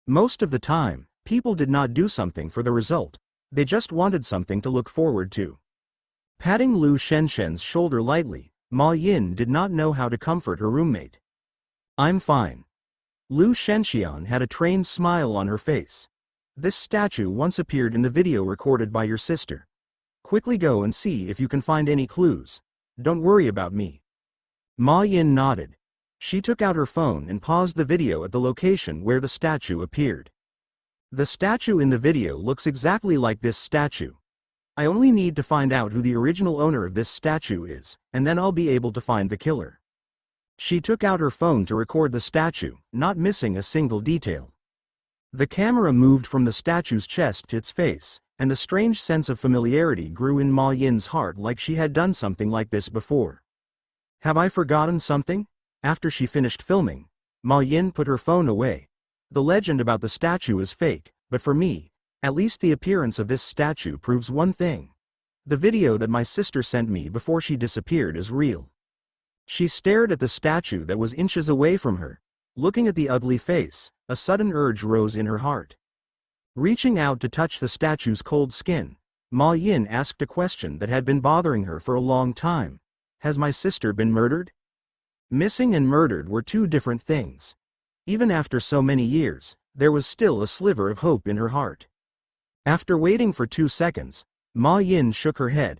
Most of the time, people did not do something for the result. They just wanted something to look forward to. Patting Lu Shenxian's shoulder lightly, Ma Yin did not know how to comfort her roommate. I'm fine. Lu Shenxian had a trained smile on her face. This statue once appeared in the video recorded by your sister. Quickly go and see if you can find any clues. Don't worry about me. Ma Yin nodded. She took out her phone and paused the video at the location where the statue appeared. The statue in the video looks exactly like this statue. I only need to find out who the original owner of this statue is, and then I'll be able to find the killer. She took out her phone to record the statue, not missing a single detail. The camera moved from the statue's chest to its face, and a strange sense of familiarity grew in Ma Yin's heart, like she had done something like this before. Have I forgotten something? After she finished filming, Ma Yin put her phone away. The legend about the statue is fake, but for me, at least the appearance of this statue proves one thing. The video that my sister sent me before she disappeared is real. She stared at the statue that was inches away from her. Looking at the ugly face, a sudden urge rose in her heart. Reaching out to touch the statue's cold skin, Ma Yin asked a question that had been bothering her for a long time. Has my sister been murdered? Missing and murdered were two different things. Even after so many years, there was still a sliver of hope in her heart. After waiting for 2 seconds, Ma Yin shook her head.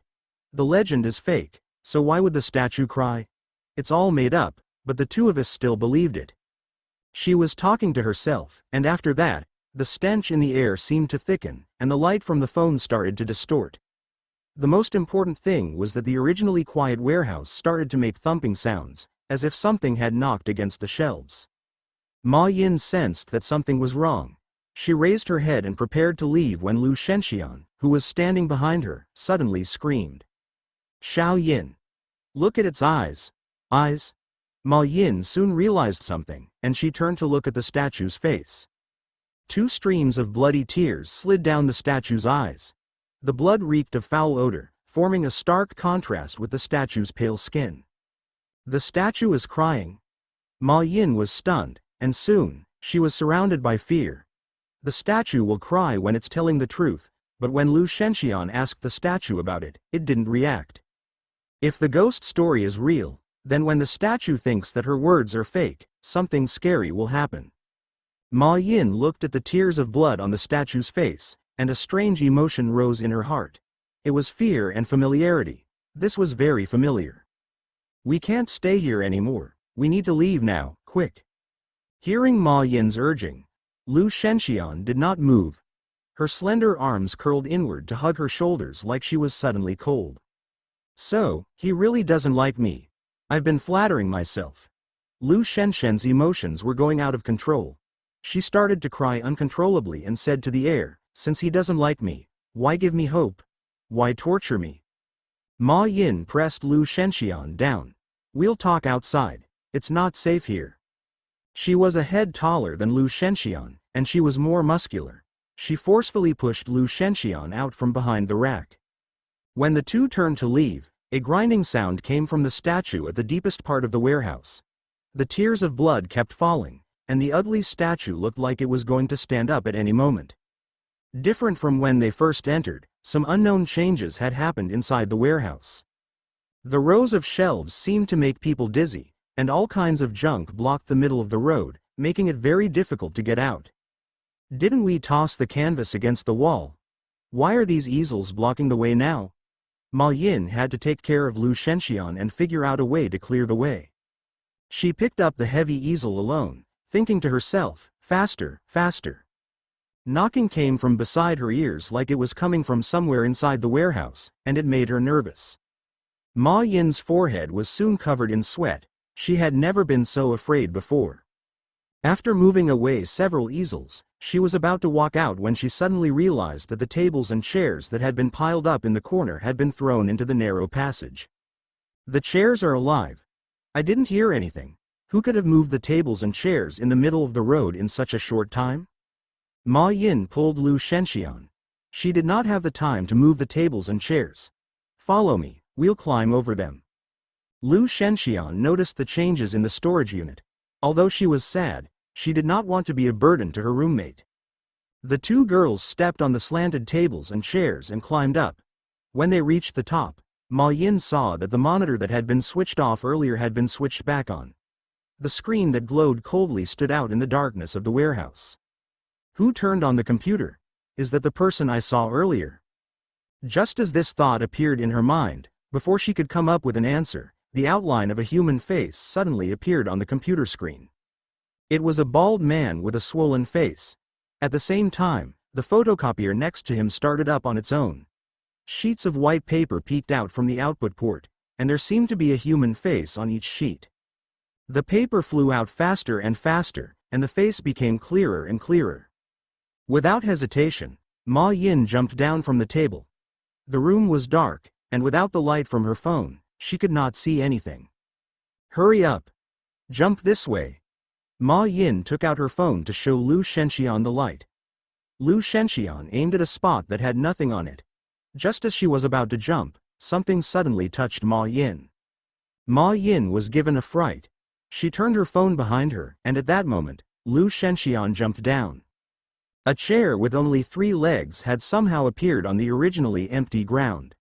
The legend is fake, so why would the statue cry? It's all made up, but the two of us still believed it. She was talking to herself, and after that, the stench in the air seemed to thicken, and the light from the phone started to distort. The most important thing was that the originally quiet warehouse started to make thumping sounds, as if something had knocked against the shelves. Ma Yin sensed that something was wrong. She raised her head and prepared to leave when Lu Shenxian, who was standing behind her, suddenly screamed. Xiao Yin. Look at its eyes. Eyes? Ma Yin soon realized something, and she turned to look at the statue's face. 2 streams of bloody tears slid down the statue's eyes. The blood reeked of foul odor, forming a stark contrast with the statue's pale skin. The statue is crying. Ma Yin was stunned, and soon, she was surrounded by fear. The statue will cry when it's telling the truth, but when Lu Shenxian asked the statue about it, it didn't react. If the ghost story is real, then when the statue thinks that her words are fake, something scary will happen. Ma Yin looked at the tears of blood on the statue's face, and a strange emotion rose in her heart. It was fear and familiarity. This was very familiar. We can't stay here anymore. We need to leave now, quick. Hearing Ma Yin's urging, Lu Shenxian did not move. Her slender arms curled inward to hug her shoulders like she was suddenly cold. So, he really doesn't like me. I've been flattering myself. Lu Shenxian's emotions were going out of control. She started to cry uncontrollably and said to the air, since he doesn't like me, why give me hope? Why torture me? Ma Yin pressed Lu Shenxian down. We'll talk outside. It's not safe here. She was a head taller than Lu Shenxian, and she was more muscular. She forcefully pushed Lu Shenxian out from behind the rack. When the two turned to leave, a grinding sound came from the statue at the deepest part of the warehouse. The tears of blood kept falling, and the ugly statue looked like it was going to stand up at any moment. Different from when they first entered, some unknown changes had happened inside the warehouse. The rows of shelves seemed to make people dizzy, and all kinds of junk blocked the middle of the road, making it very difficult to get out. Didn't we toss the canvas against the wall? Why are these easels blocking the way now? Ma Yin had to take care of Lu Shenxian and figure out a way to clear the way. She picked up the heavy easel alone, thinking to herself, faster, faster. Knocking came from beside her ears like it was coming from somewhere inside the warehouse, and it made her nervous. Ma Yin's forehead was soon covered in sweat. She had never been so afraid before. After moving away several easels, she was about to walk out when she suddenly realized that the tables and chairs that had been piled up in the corner had been thrown into the narrow passage. The chairs are alive. I didn't hear anything. Who could have moved the tables and chairs in the middle of the road in such a short time? Ma Yin pulled Lu Shenxian. She did not have the time to move the tables and chairs. Follow me, we'll climb over them. Lu Shenxian noticed the changes in the storage unit. Although she was sad, she did not want to be a burden to her roommate. The two girls stepped on the slanted tables and chairs and climbed up. When they reached the top, Ma Yin saw that the monitor that had been switched off earlier had been switched back on. The screen that glowed coldly stood out in the darkness of the warehouse. Who turned on the computer? Is that the person I saw earlier? Just as this thought appeared in her mind, before she could come up with an answer, the outline of a human face suddenly appeared on the computer screen. It was a bald man with a swollen face. At the same time, the photocopier next to him started up on its own. Sheets of white paper peeked out from the output port, and there seemed to be a human face on each sheet. The paper flew out faster and faster, and the face became clearer and clearer. Without hesitation, Ma Yin jumped down from the table. The room was dark, and without the light from her phone, she could not see anything. Hurry up! Jump this way! Ma Yin took out her phone to show Lu Shenxian the light. Lu Shenxian aimed at a spot that had nothing on it. Just as she was about to jump, something suddenly touched Ma Yin. Ma Yin was given a fright. She turned her phone behind her, and at that moment, Lu Shenxian jumped down. A chair with only 3 legs had somehow appeared on the originally empty ground.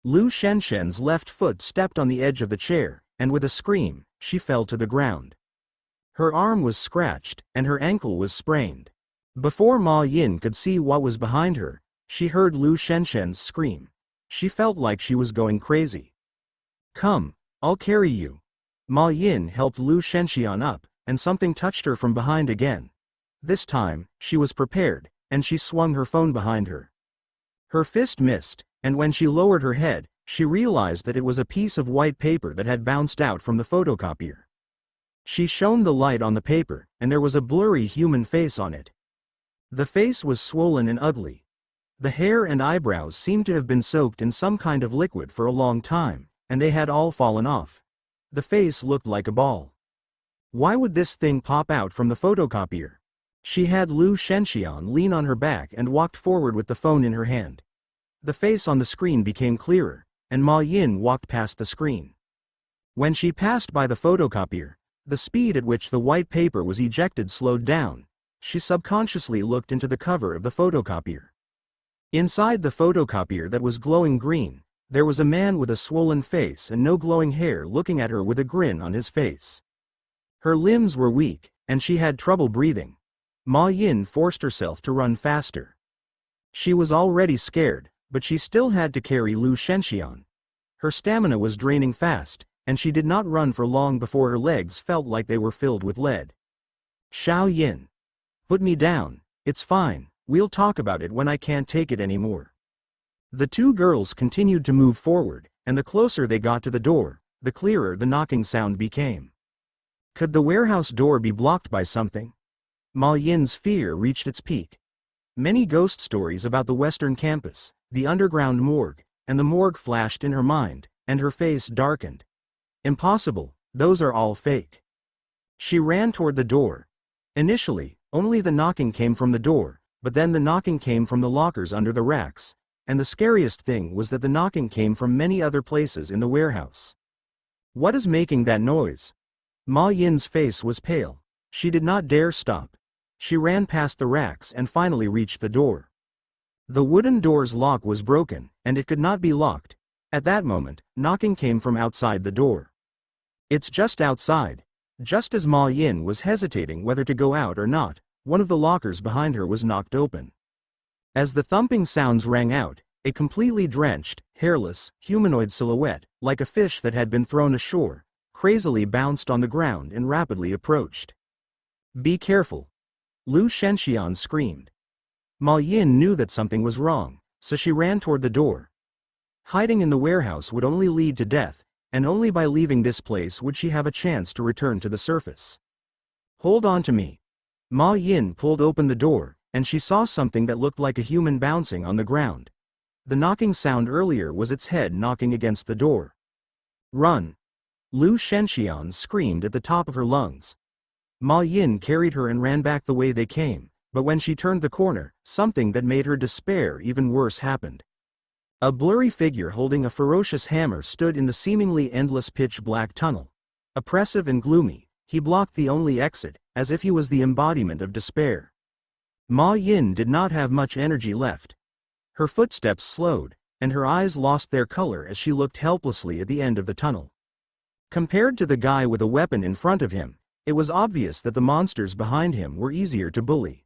Lu Shenshen's left foot stepped on the edge of the chair, and with a scream, she fell to the ground. Her arm was scratched, and her ankle was sprained. Before Ma Yin could see what was behind her, she heard Lu Shenshen's scream. She felt like she was going crazy. "Come, I'll carry you." Ma Yin helped Lu Shenxian up, and something touched her from behind again. This time, she was prepared, and she swung her phone behind her. Her fist missed, and when she lowered her head, she realized that it was a piece of white paper that had bounced out from the photocopier. She shone the light on the paper, and there was a blurry human face on it. The face was swollen and ugly. The hair and eyebrows seemed to have been soaked in some kind of liquid for a long time, and they had all fallen off. The face looked like a ball. Why would this thing pop out from the photocopier? She had Lu Shenxian lean on her back and walked forward with the phone in her hand. The face on the screen became clearer, and Ma Yin walked past the screen. When she passed by the photocopier, the speed at which the white paper was ejected slowed down. She subconsciously looked into the cover of the photocopier. Inside the photocopier that was glowing green, there was a man with a swollen face and no glowing hair looking at her with a grin on his face. Her limbs were weak, and she had trouble breathing. Ma Yin forced herself to run faster. She was already scared, but she still had to carry Lu Shenxian. Her stamina was draining fast, and she did not run for long before her legs felt like they were filled with lead. "Xiao Yin. Put me down, it's fine, we'll talk about it when I can't take it anymore." The 2 girls continued to move forward, and the closer they got to the door, the clearer the knocking sound became. Could the warehouse door be blocked by something? Ma Yin's fear reached its peak. Many ghost stories about the Western campus, the underground morgue, and the morgue flashed in her mind, and her face darkened. Impossible, those are all fake. She ran toward the door. Initially, only the knocking came from the door, but then the knocking came from the lockers under the racks, and the scariest thing was that the knocking came from many other places in the warehouse. What is making that noise? Ma Yin's face was pale. She did not dare stop. She ran past the racks and finally reached the door. The wooden door's lock was broken, and it could not be locked. At that moment, knocking came from outside the door. "It's just outside." Just as Ma Yin was hesitating whether to go out or not, one of the lockers behind her was knocked open. As the thumping sounds rang out, a completely drenched, hairless, humanoid silhouette, like a fish that had been thrown ashore, crazily bounced on the ground and rapidly approached. "Be careful!" Lu Shenxian screamed. Ma Yin knew that something was wrong, so she ran toward the door. Hiding in the warehouse would only lead to death, and only by leaving this place would she have a chance to return to the surface. "Hold on to me." Ma Yin pulled open the door, and she saw something that looked like a human bouncing on the ground. The knocking sound earlier was its head knocking against the door. "Run!" Lu Shenxian screamed at the top of her lungs. Ma Yin carried her and ran back the way they came, but when she turned the corner, something that made her despair even worse happened. A blurry figure holding a ferocious hammer stood in the seemingly endless pitch-black tunnel. Oppressive and gloomy, he blocked the only exit, as if he was the embodiment of despair. Ma Yin did not have much energy left. Her footsteps slowed, and her eyes lost their color as she looked helplessly at the end of the tunnel. Compared to the guy with a weapon in front of him, it was obvious that the monsters behind him were easier to bully.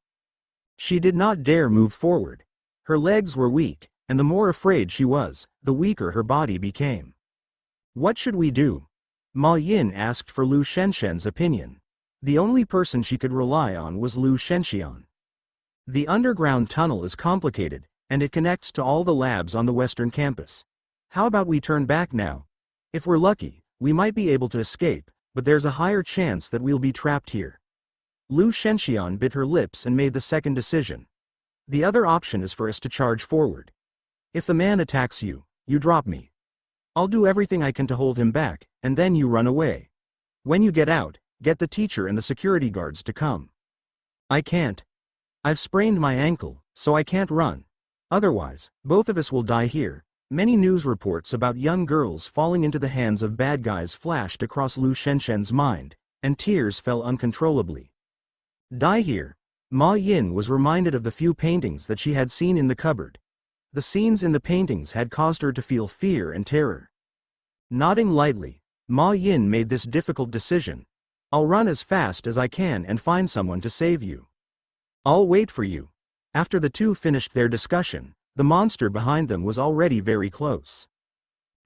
She did not dare move forward. Her legs were weak, and the more afraid she was, the weaker her body became. "What should we do?" Ma Yin asked for Lu Shenshen's opinion. The only person she could rely on was Lu Shenxian. The underground tunnel is complicated, and it connects to all the labs on the western campus. How about we turn back now? If we're lucky, we might be able to escape, but there's a higher chance that we'll be trapped here. Lu Shenxian bit her lips and made the second decision. The other option is for us to charge forward. If the man attacks you, you drop me. I'll do everything I can to hold him back, and then you run away. When you get out, get the teacher and the security guards to come. I can't. I've sprained my ankle, so I can't run. Otherwise, both of us will die here. Many news reports about young girls falling into the hands of bad guys flashed across Lu Shenshen's mind, and tears fell uncontrollably. Die here. Ma Yin was reminded of the few paintings that she had seen in the cupboard. The scenes in the paintings had caused her to feel fear and terror. Nodding lightly, Ma Yin made this difficult decision. I'll run as fast as I can and find someone to save you. I'll wait for you. After the two finished their discussion, the monster behind them was already very close.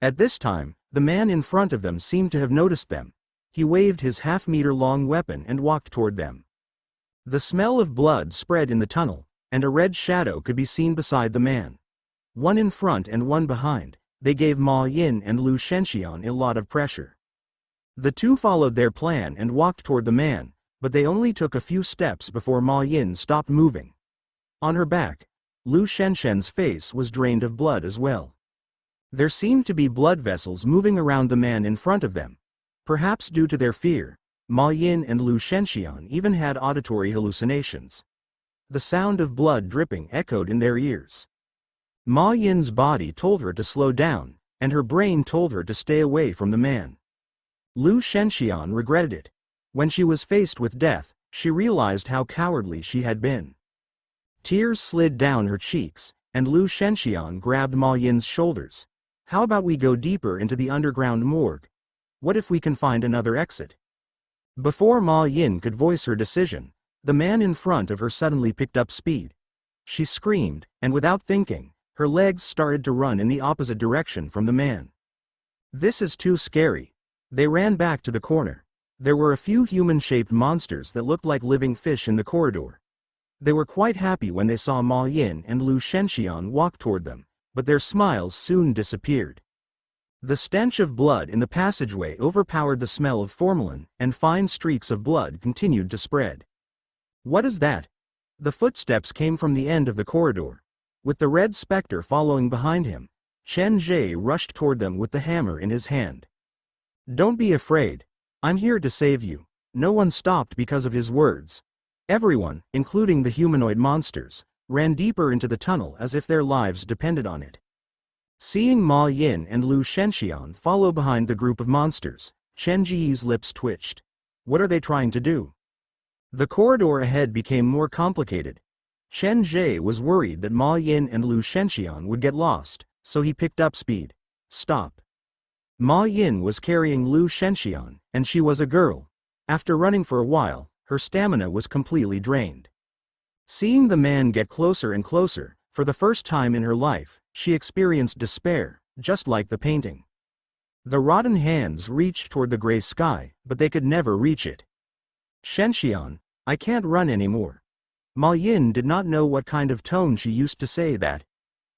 At this time, the man in front of them seemed to have noticed them. He waved his half-meter-long weapon and walked toward them. The smell of blood spread in the tunnel, and a red shadow could be seen beside the man. One in front and one behind, they gave Ma Yin and Lu Shenxian a lot of pressure. The two followed their plan and walked toward the man, but they only took a few steps before Ma Yin stopped moving. On her back, Lu Shenshen's face was drained of blood as well. There seemed to be blood vessels moving around the man in front of them. Perhaps due to their fear, Ma Yin and Lu Shenxian even had auditory hallucinations. The sound of blood dripping echoed in their ears. Ma Yin's body told her to slow down, and her brain told her to stay away from the man. Lu Shenxian regretted it. When she was faced with death, she realized how cowardly she had been. Tears slid down her cheeks, and Lu Shenxian grabbed Ma Yin's shoulders. How about we go deeper into the underground morgue? What if we can find another exit? Before Ma Yin could voice her decision, the man in front of her suddenly picked up speed. She screamed, and without thinking, her legs started to run in the opposite direction from the man. This is too scary. They ran back to the corner. There were a few human-shaped monsters that looked like living fish in the corridor. They were quite happy when they saw Ma Yin and Lu Shenxian walk toward them, but their smiles soon disappeared. The stench of blood in the passageway overpowered the smell of formalin, and fine streaks of blood continued to spread. What is that? The footsteps came from the end of the corridor. With the red specter following behind him, Chen Ge rushed toward them with the hammer in his hand. Don't be afraid. I'm here to save you. No one stopped because of his words. Everyone, including the humanoid monsters, ran deeper into the tunnel as if their lives depended on it. Seeing Ma Yin and Lu Shenxian follow behind the group of monsters, Chen Ge's lips twitched. What are they trying to do? The corridor ahead became more complicated. Chen Ge was worried that Ma Yin and Lu Shenxian would get lost, so he picked up speed. Stop. Ma Yin was carrying Lu Shenxian, and she was a girl. After running for a while, her stamina was completely drained. Seeing the man get closer and closer, for the first time in her life, she experienced despair, just like the painting. The rotten hands reached toward the gray sky, but they could never reach it. Shenxian, I can't run anymore. Ma Yin did not know what kind of tone she used to say that.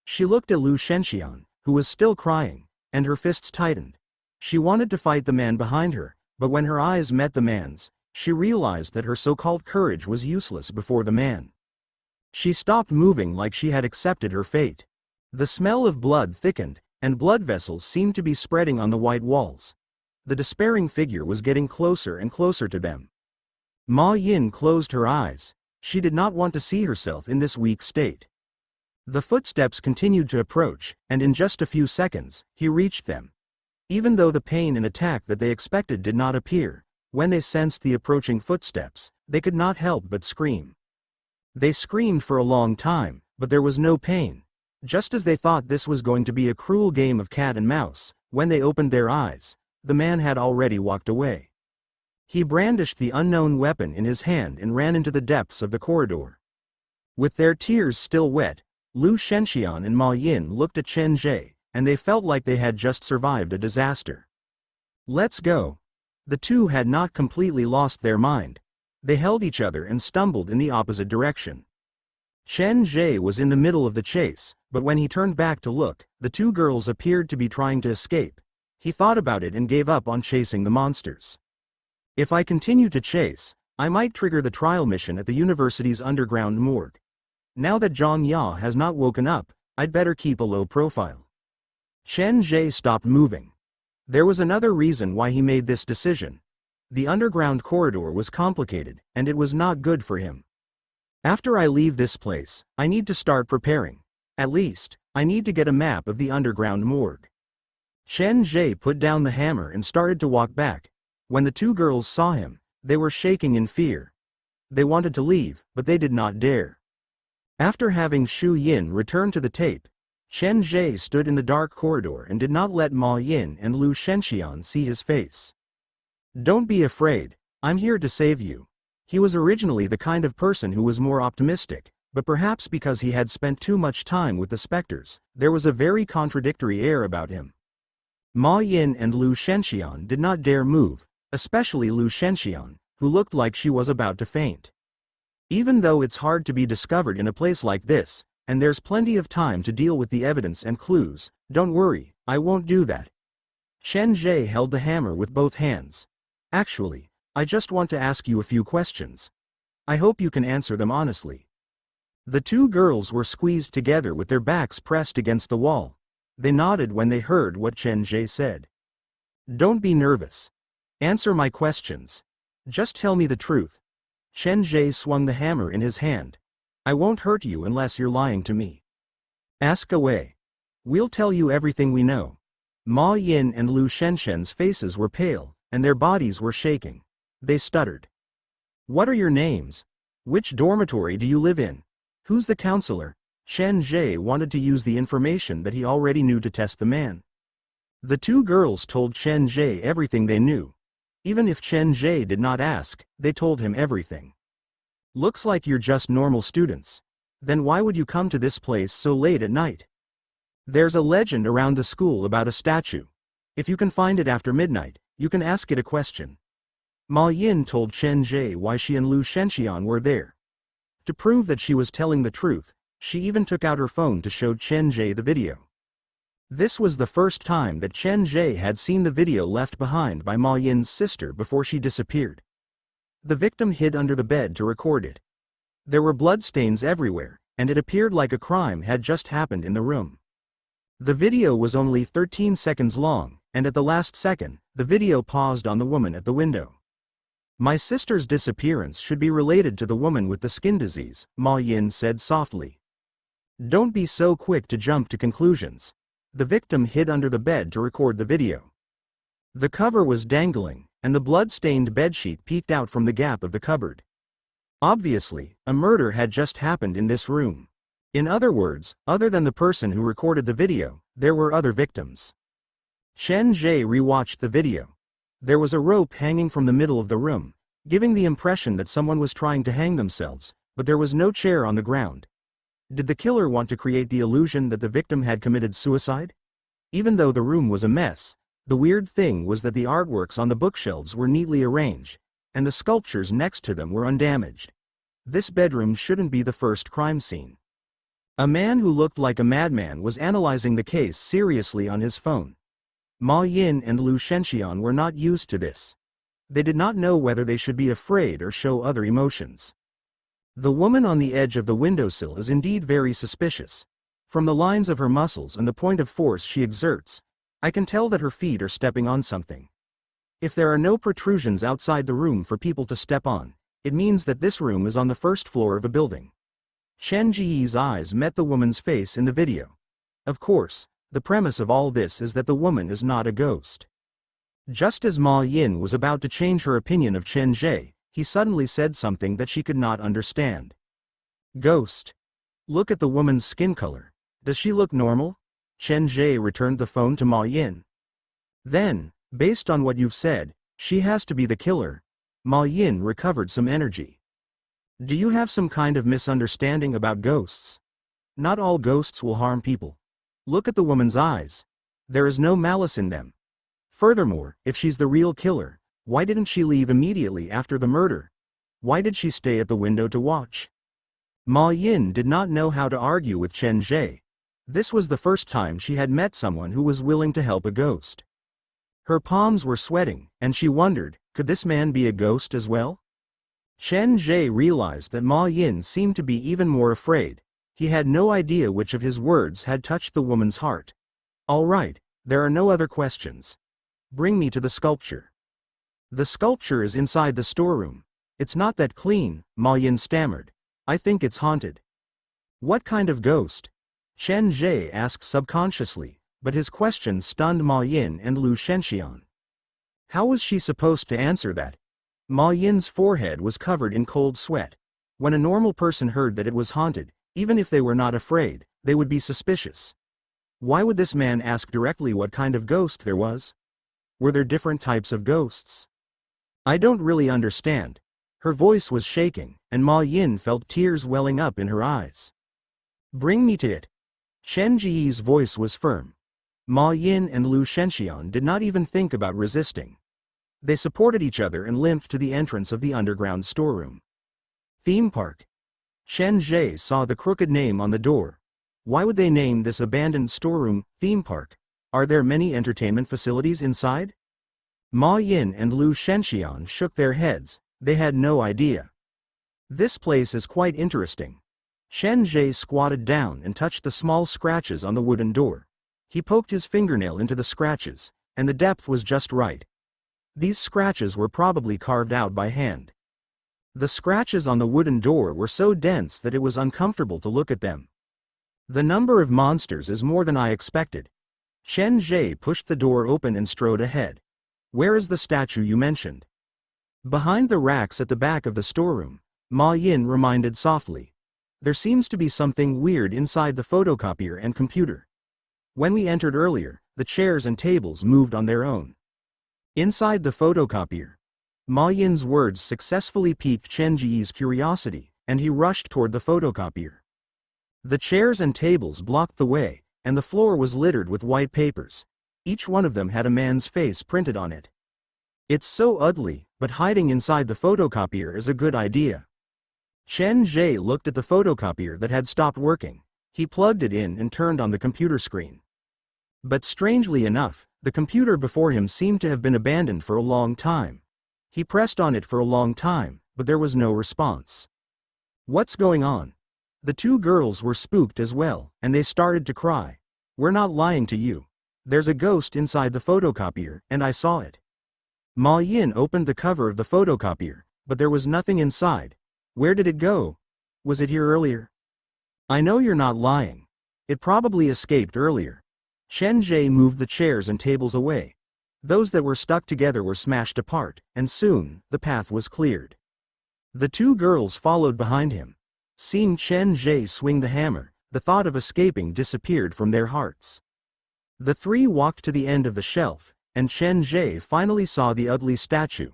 She looked at Lu Shenxian, who was still crying, and her fists tightened. She wanted to fight the man behind her, but when her eyes met the man's, she realized that her so-called courage was useless before the man. She stopped moving like she had accepted her fate. The smell of blood thickened, and blood vessels seemed to be spreading on the white walls. The despairing figure was getting closer and closer to them. Ma Yin closed her eyes. She did not want to see herself in this weak state. The footsteps continued to approach, and in just a few seconds, he reached them. Even though the pain and attack that they expected did not appear, when they sensed the approaching footsteps, they could not help but scream. They screamed for a long time, but there was no pain. Just as they thought this was going to be a cruel game of cat and mouse, when they opened their eyes, the man had already walked away. He brandished the unknown weapon in his hand and ran into the depths of the corridor. With their tears still wet, Lu Shenxian and Ma Yin looked at Chen Ge, and they felt like they had just survived a disaster. Let's go. The two had not completely lost their mind. They held each other and stumbled in the opposite direction. Chen Ge was in the middle of the chase, but when he turned back to look, the two girls appeared to be trying to escape. He thought about it and gave up on chasing the monsters. If I continue to chase, I might trigger the trial mission at the university's underground morgue. Now that Zhang Ya has not woken up, I'd better keep a low profile. Chen Ge stopped moving. There was another reason why he made this decision. The underground corridor was complicated, and it was not good for him. After I leave this place, I need to start preparing. At least, I need to get a map of the underground morgue. Chen Ge put down the hammer and started to walk back. When the two girls saw him, they were shaking in fear. They wanted to leave, but they did not dare. After having Xu Yin return to the tape, Chen Ge stood in the dark corridor and did not let Ma Yin and Lu Shenxian see his face. Don't be afraid, I'm here to save you. He was originally the kind of person who was more optimistic, but perhaps because he had spent too much time with the specters, there was a very contradictory air about him. Ma Yin and Lu Shenxian did not dare move, especially Lu Shenxian, who looked like she was about to faint. Even though it's hard to be discovered in a place like this, and there's plenty of time to deal with the evidence and clues, don't worry, I won't do that. Chen Ge held the hammer with both hands. Actually, I just want to ask you a few questions. I hope you can answer them honestly. The two girls were squeezed together with their backs pressed against the wall. They nodded when they heard what Chen Ge said. Don't be nervous. Answer my questions. Just tell me the truth. Chen Ge swung the hammer in his hand. I won't hurt you unless you're lying to me. Ask away. We'll tell you everything we know. Ma Yin and Lu Shenshen's faces were pale, and their bodies were shaking. They stuttered. What are your names? Which dormitory do you live in? Who's the counselor? Chen Ge wanted to use the information that he already knew to test the man. The two girls told Chen Ge everything they knew. Even if Chen Ge did not ask, they told him everything. Looks like you're just normal students. Then why would you come to this place so late at night? There's a legend around the school about a statue. If you can find it after midnight, you can ask it a question. Ma Yin told Chen Ge why she and Lu Shenxian were there. To prove that she was telling the truth, she even took out her phone to show Chen Ge the video. This was the first time that Chen Ge had seen the video left behind by Ma Yin's sister before she disappeared. The victim hid under the bed to record it. There were bloodstains everywhere, and it appeared like a crime had just happened in the room. The video was only 13 seconds long, and at the last second, the video paused on the woman at the window. My sister's disappearance should be related to the woman with the skin disease, Ma Yin said softly. Don't be so quick to jump to conclusions. The victim hid under the bed to record the video. The cover was dangling, and the blood-stained bedsheet peeked out from the gap of the cupboard. Obviously, a murder had just happened in this room. In other words, other than the person who recorded the video, there were other victims. Chen Ge rewatched the video. There was a rope hanging from the middle of the room, giving the impression that someone was trying to hang themselves, but there was no chair on the ground. Did the killer want to create the illusion that the victim had committed suicide? Even though the room was a mess, the weird thing was that the artworks on the bookshelves were neatly arranged, and the sculptures next to them were undamaged. This bedroom shouldn't be the first crime scene. A man who looked like a madman was analyzing the case seriously on his phone. Ma Yin and Lu Shenxian were not used to this. They did not know whether they should be afraid or show other emotions. The woman on the edge of the windowsill is indeed very suspicious. From the lines of her muscles and the point of force she exerts, I can tell that her feet are stepping on something. If there are no protrusions outside the room for people to step on, it means that this room is on the first floor of a building. Chen Ge's eyes met the woman's face in the video. Of course, the premise of all this is that the woman is not a ghost. Just as Ma Yin was about to change her opinion of Chen Ge, he suddenly said something that she could not understand. Ghost. Look at the woman's skin color. Does she look normal? Chen Ge returned the phone to Ma Yin. Then, based on what you've said, she has to be the killer. Ma Yin recovered some energy. Do you have some kind of misunderstanding about ghosts? Not all ghosts will harm people. Look at the woman's eyes. There is no malice in them. Furthermore, if she's the real killer, why didn't she leave immediately after the murder? Why did she stay at the window to watch? Ma Yin did not know how to argue with Chen Ge. This was the first time she had met someone who was willing to help a ghost. Her palms were sweating, and she wondered, could this man be a ghost as well? Chen Ge realized that Ma Yin seemed to be even more afraid. He had no idea which of his words had touched the woman's heart. All right, there are no other questions. Bring me to the sculpture. The sculpture is inside the storeroom. It's not that clean, Ma Yin stammered. I think it's haunted. What kind of ghost? Chen Ge asked subconsciously, but his question stunned Ma Yin and Lu Shenxian. How was she supposed to answer that? Ma Yin's forehead was covered in cold sweat. When a normal person heard that it was haunted, even if they were not afraid, they would be suspicious. Why would this man ask directly what kind of ghost there was? Were there different types of ghosts? I don't really understand. Her voice was shaking, and Ma Yin felt tears welling up in her eyes. Bring me to it. Chen Ge's voice was firm. Ma Yin and Lu Shenxian did not even think about resisting. They supported each other and limped to the entrance of the underground storeroom. Theme park. Chen Ge saw the crooked name on the door. Why would they name this abandoned storeroom theme park? Are there many entertainment facilities inside? Ma Yin and Lu Shenxian shook their heads. They had no idea. This place is quite interesting. Chen Ge squatted down and touched the small scratches on the wooden door. He poked his fingernail into the scratches, and the depth was just right. These scratches were probably carved out by hand. The scratches on the wooden door were so dense that it was uncomfortable to look at them. The number of monsters is more than I expected. Chen Ge pushed the door open and strode ahead. Where is the statue you mentioned? Behind the racks at the back of the storeroom, Ma Yin reminded softly. There seems to be something weird inside the photocopier and computer. When we entered earlier, the chairs and tables moved on their own. Inside the photocopier. Ma Yin's words successfully piqued Chen Ge's curiosity, and he rushed toward the photocopier. The chairs and tables blocked the way, and the floor was littered with white papers. Each one of them had a man's face printed on it. It's so ugly, but hiding inside the photocopier is a good idea. Chen Ge looked at the photocopier that had stopped working. He plugged it in and turned on the computer screen. But strangely enough, the computer before him seemed to have been abandoned for a long time. He pressed on it for a long time, but there was no response. What's going on? The two girls were spooked as well, and they started to cry. We're not lying to you. There's a ghost inside the photocopier, and I saw it. Ma Yin opened the cover of the photocopier, but there was nothing inside. Where did it go? Was it here earlier? I know you're not lying. It probably escaped earlier. Chen Ge moved the chairs and tables away. Those that were stuck together were smashed apart, and soon, the path was cleared. The two girls followed behind him. Seeing Chen Ge swing the hammer, the thought of escaping disappeared from their hearts. The three walked to the end of the shelf, and Chen Ge finally saw the ugly statue.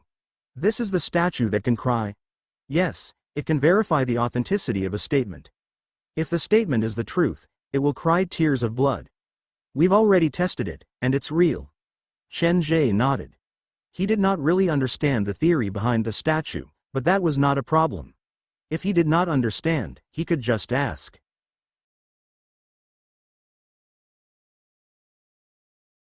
This is the statue that can cry? Yes, it can verify the authenticity of a statement. If the statement is the truth, it will cry tears of blood. We've already tested it, and it's real. Chen Ge nodded. He did not really understand the theory behind the statue, but that was not a problem. If he did not understand, he could just ask.